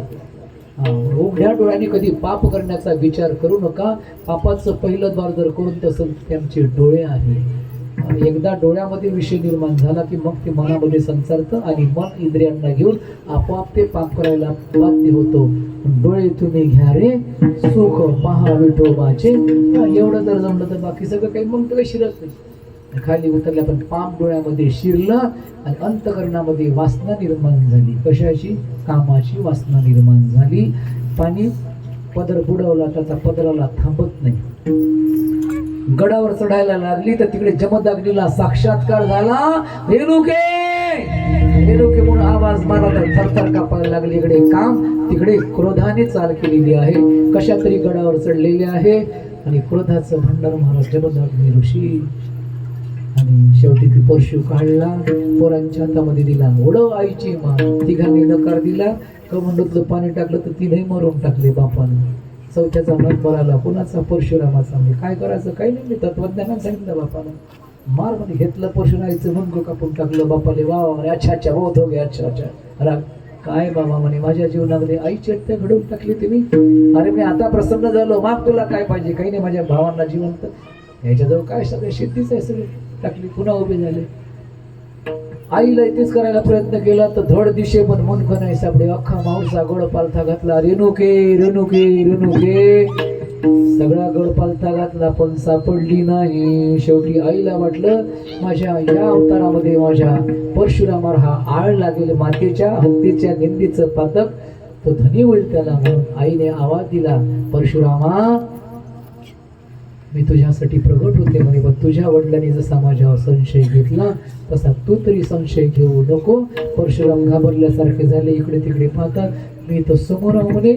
उघड्या डोळ्याने कधी पाप करण्याचा विचार करू नका. पापाचं पहिलं द्वार जर करून तसं त्यांचे डोळे आहे. एकदा डोळ्यामध्ये विषय निर्माण झाला की मग ते मनामध्ये संचारतं आणि मन इंद्रियांना घेऊन आपोआप ते पाप करायला बाध्य होतो. डोळे तुम्ही घ्या रे सुख पहा विठोबाचे. एवढं जर जमलं तर बाकी सगळं काही मग काही शिरत नाही. खाली उतरल्या पण पाप डोळ्यामध्ये शिरलं आणि अंतकरणामध्ये वासना निर्माण झाली. कशाची? कामाची वासना निर्माण झाली. पाणी पदर बुडवला, त्याचा पदराला थांबत नाही. गडावर चढायला लागली तर तिकडे जमदग्नीला साक्षात्कार झाला. रेणुके म्हणून आवाज मारला तर थरथर कापायला लागली. इकडे काम, तिकडे क्रोधाने चाल केलेली आहे. कशा तरी गडावर चढलेले आहे आणि क्रोधाचं भांडार महाराज जमदग्नी ऋषी. आणि शेवटी ती परशु काढला, पोरांच्या हातामध्ये दिला. ओढव आईची मा. तिघांनी नकार दिला. कमंडूतलं पाणी टाकलं तर तीनही मरून टाकले बापानं. चौथ्याचा नंबर आला कोणाचा? परशुरामाचा. मी काय करायचं? काही नाही, मी तत्वज्ञानात सांगितलं बापानं. मार मध्ये घेतलं परशुराईचं मुंग कापून टाकलं बापाले. वा म्हणे, अच्छा अच्छा बहुत हो गया, अच्छा अच्छा. अरे काय बाबा म्हणे, माझ्या जीवनामध्ये आईची हत्या घडवून टाकली तुम्ही. अरे मी आता प्रसन्न झालो, माग तुला काय पाहिजे? काही नाही, माझ्या भावांना जिवंत. याच्याजवळ काय सगळे शेतीच आहे, सगळे टाकली. पुन्हा उभे झाले. आईला तेच करायला प्रयत्न केला तर धड दिशे पण मुंडक नाही सापडे. अख्खा मावसा गड पालथा घातला. रेणुके सगळा गड पालथा घातला पण सापडली नाही. शेवटी आईला वाटलं माझ्या या अवतारामध्ये माझ्या परशुरामावर हा आळ लागेल, मातेच्या हत्तीच्या निंदीचं पातक, तो धनी होईल त्याला. म्हणून आईने आवाज दिला, परशुरामा मी तुझ्यासाठी प्रगट होते म्हणे, पण तुझ्या वडिलांनी जसा माझ्यावर संशय घेतला तसा तू तरी संशय घेऊ नको. परशुराम घाबरल्यासारखे झाले, इकडे तिकडे पाहतात. मी तो समोर म्हणे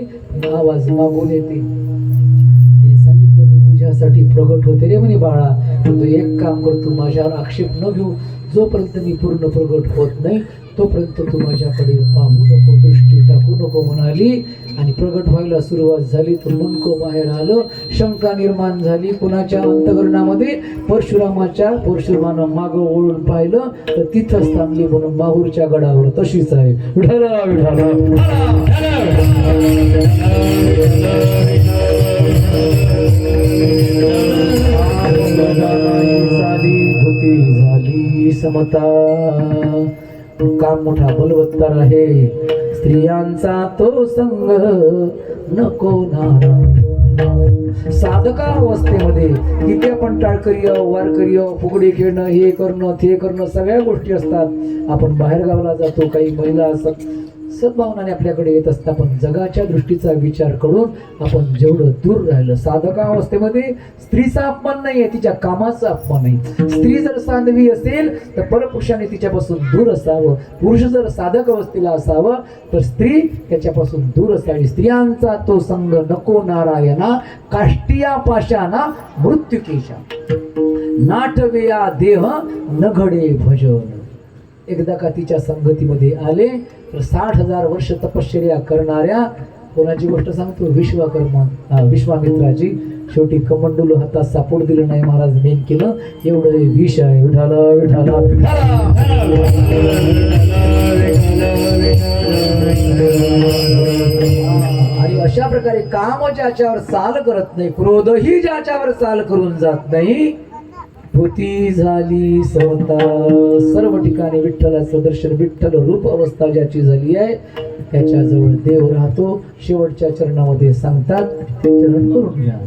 आवाज मागून येते. तिने सांगितलं मी तुझ्यासाठी प्रगट होते रे म्हणे बाळा, पण तू एक काम कर, तू माझ्यावर आक्षेप न घेऊ. जोपर्यंत मी पूर्ण प्रगट होत नाही तोपर्यंत तू माझ्याकडे पाहू नको, दृष्टी टाकू नको म्हणाली. आणि प्रगट व्हायला सुरुवात झाली तर मुंडको बाहेर आलं. शंका निर्माण झाली कुणाच्या अंतकरणामध्ये? परशुरामानं मागं वळून पाहिलं तर तिथंच थांबली. म्हणून माहूरच्या गडावर तशीच आहे. विठाला विठाला झाली समता. काम मोठा बलवत्तर आहे. स्त्रियांचा तो संग नको नारा. साधका अवस्थेमध्ये किती आपण टाळकरी वारकरी फुगडी खेळणं, हे करणं ते करणं, सगळ्या गोष्टी असतात. आपण बाहेर गावाला जातो, काही महिला असतात सद्भावनाने आपल्याकडे येत असतात. पण जगाच्या दृष्टीचा विचार करून आपण जेवढं दूर राहिलं. साधका अवस्थेमध्ये स्त्रीचा अपमान नाही आहे, तिच्या कामाचा अपमान नाही. स्त्री जर साध्वी असेल तर परपुरुषाने तिच्यापासून दूर असावं. पुरुष जर साधक अवस्थेला असावं तर स्त्री त्याच्यापासून दूर असावी. स्त्रियांचा तो संग नको नारायणा, काष्टिया पाशाना मृत्युकेशा. नाटवेया देह न घडे भजन. एकदा का तिच्या संगतीमध्ये आले तर 60,000 वर्ष तपश्चर्या करणाऱ्या कोणाची गोष्ट सांगतो? विश्वामित्राची. शेवटी कमंडूल हातात सापड दिलं नाही महाराज मेन केलं. एवढं विष आहे. विठाला विठाला आणि अशा प्रकारे काम ज्याच्यावर चाल करत नाही, क्रोधही ज्याच्यावर चाल करून जात नाही, भूती झाली सवता. सर्व ठिकाणी विठ्ठलाचं दर्शन, विठ्ठल रूप अवस्था ज्याची झाली आहे त्याच्याजवळ देव राहतो. शेवटच्या चरणामध्ये सांगतात ते चरण करून घ्या.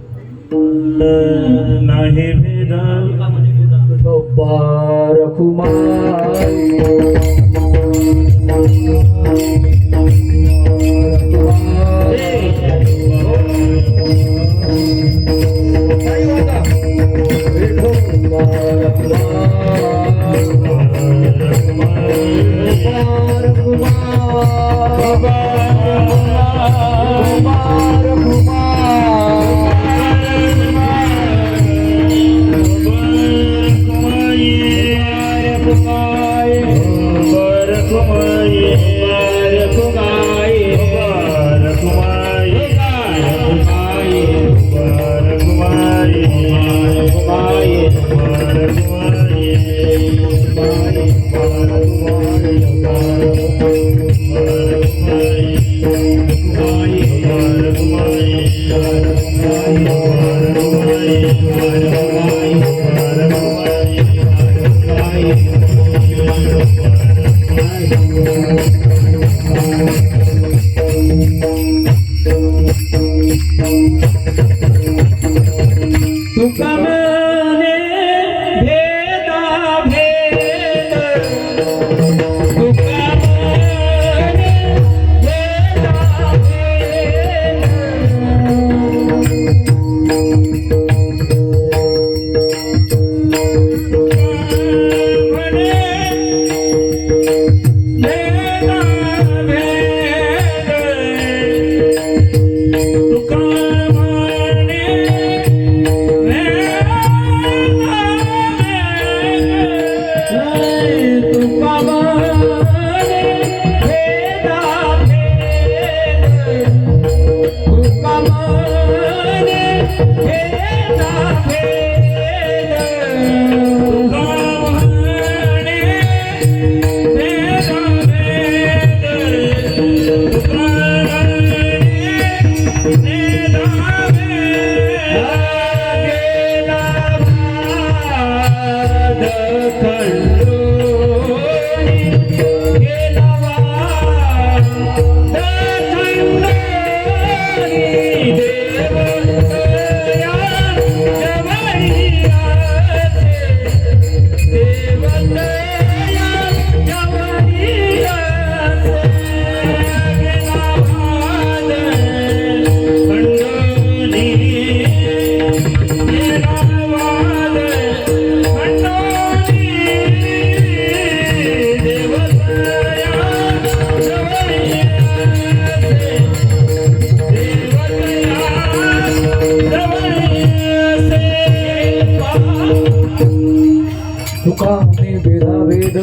नाही भेदा भेद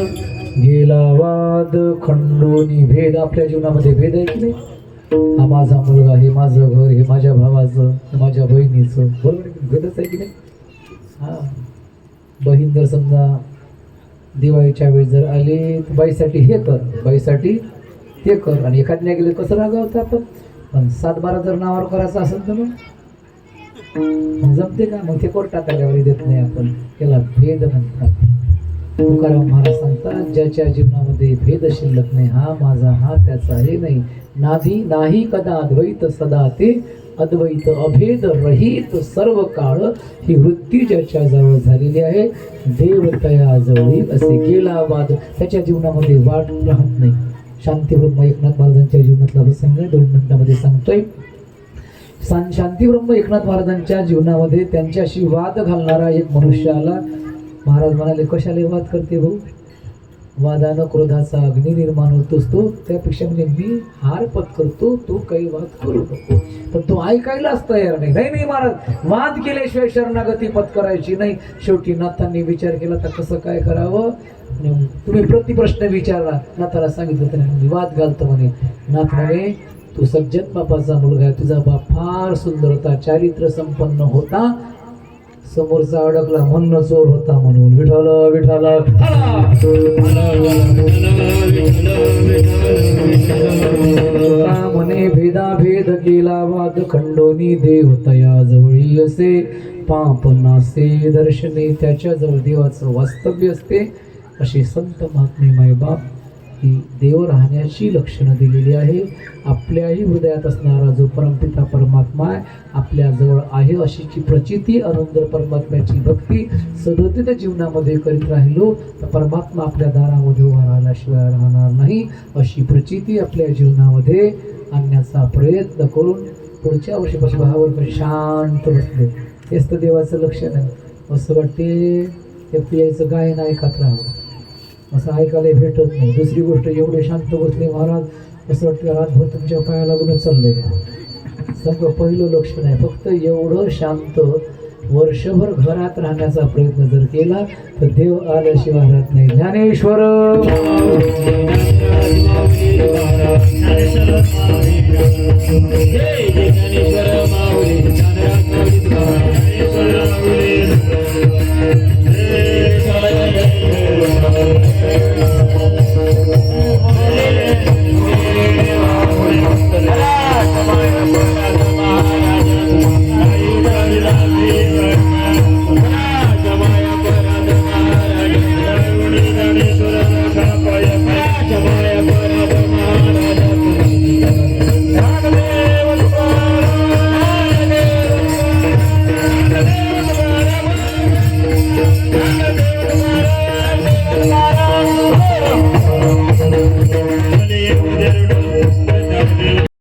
गेला वाद खंडोनी भेद. आपल्या जीवनामध्ये भेद आहे की नाही? हा माझा मुलगा, हे माझं घर, हे माझ्या भावाचं, हे माझ्या बहिणीचं, बरोबर आहे की? भेदच आहे की नाही? हा, बहीण जर समजा दिवाळीच्या वेळेस जर आले तर बाईसाठी हे कर, बाईसाठी ते कर, आणि एखाद्या गेले कसं रागावतं आपण. पण 7-12 जर नावावर करायचं असेल तर मग जमते का? मग ते कोर्टात आल्यावर देत नाही आपण, त्याला भेद म्हणतात. तुकाराम महाराज सांगतात, ज्याच्या जीवनामध्ये भेद शिल्लक नाही, हा माझा हा त्याचा हे नाही, नादी नाही कदा अद्वैत सदा ते अद्वैत अभेद रहित सर्व काळ, ही वृत्ती ज्याच्या जवळ झालेली आहे देव तया जवळी असे गेला वाद. त्याच्या जीवनामध्ये वाद राहत नाही. शांतीब्रह्म एकनाथ महाराजांच्या जीवनातला प्रसंग 2 मिनिटांमध्ये सांगतोय. शांतीब्रह्म एकनाथ महाराजांच्या जीवनामध्ये त्यांच्याशी वाद घालणारा एक मनुष्य आला. महाराज म्हणाले, कशाला वाद करते भाऊ? वादानं क्रोधाचा अग्नी निर्माण होतोस तो, त्यापेक्षा म्हणजे मी हार पत्करतो, तू काही वाद करू नको. पण तो ऐकायलाच तयार नाही. नाही नाही महाराज, वाद केल्याशिवाय शरणागती पत्करायची नाही. शेवटी नाथांनी विचार केला तर कसं काय करावं? तुम्ही प्रतिप्रश्न विचारला, नाथाला सांगितलं तर वाद घालतो म्हणे. नाथ म्हणे, तू सज्जन बापाचा मुलगा आहे, तुझा बाप फार सुंदर होता, चारित्र्य संपन्न होता, समोरचा अडकला म्हणणं चोर होता म्हणून. विठ्ठल विठ्ठल म्हणे, भेदा भेद केला वाद खंडोनी देव तया जवळी असे, पाप नासे दर्शने, त्याच्याजवळ देवाचं वास्तव्य असते. असे संत महात्मे मायबाप ही देव राहण्याची लक्षणं दिलेली आहे. आपल्याही हृदयात असणारा जो परमपिता परमात्मा आहे आपल्याजवळ आहे अशीची प्रचिती, अनंतर परमात्म्याची भक्ती सदतीत जीवनामध्ये करीत राहिलो तर परमात्मा आपल्या दारामध्ये उभा राहिल्याशिवाय राहणार नाही. अशी प्रचिती आपल्या जीवनामध्ये आणण्याचा प्रयत्न करून पुढच्या वर्षीपासून भावावर शांत बसले. हेच तर देवाचं लक्षण आहे. असं वाटते ते यायचं गायन ऐकत राहावं, असं ऐकायला भेटत नाही. दुसरी गोष्ट, एवढे शांत बसले महाराज, असं वाटतं रातभर तुमच्या पाया लागूनच चाललो. सगळं पहिलं लक्षण आहे. फक्त एवढं शांत वर्षभर घरात राहण्याचा प्रयत्न जर केला तर देव आल्याशिवाय राहत नाही. ज्ञानेश्वर ज्ञानेश्वर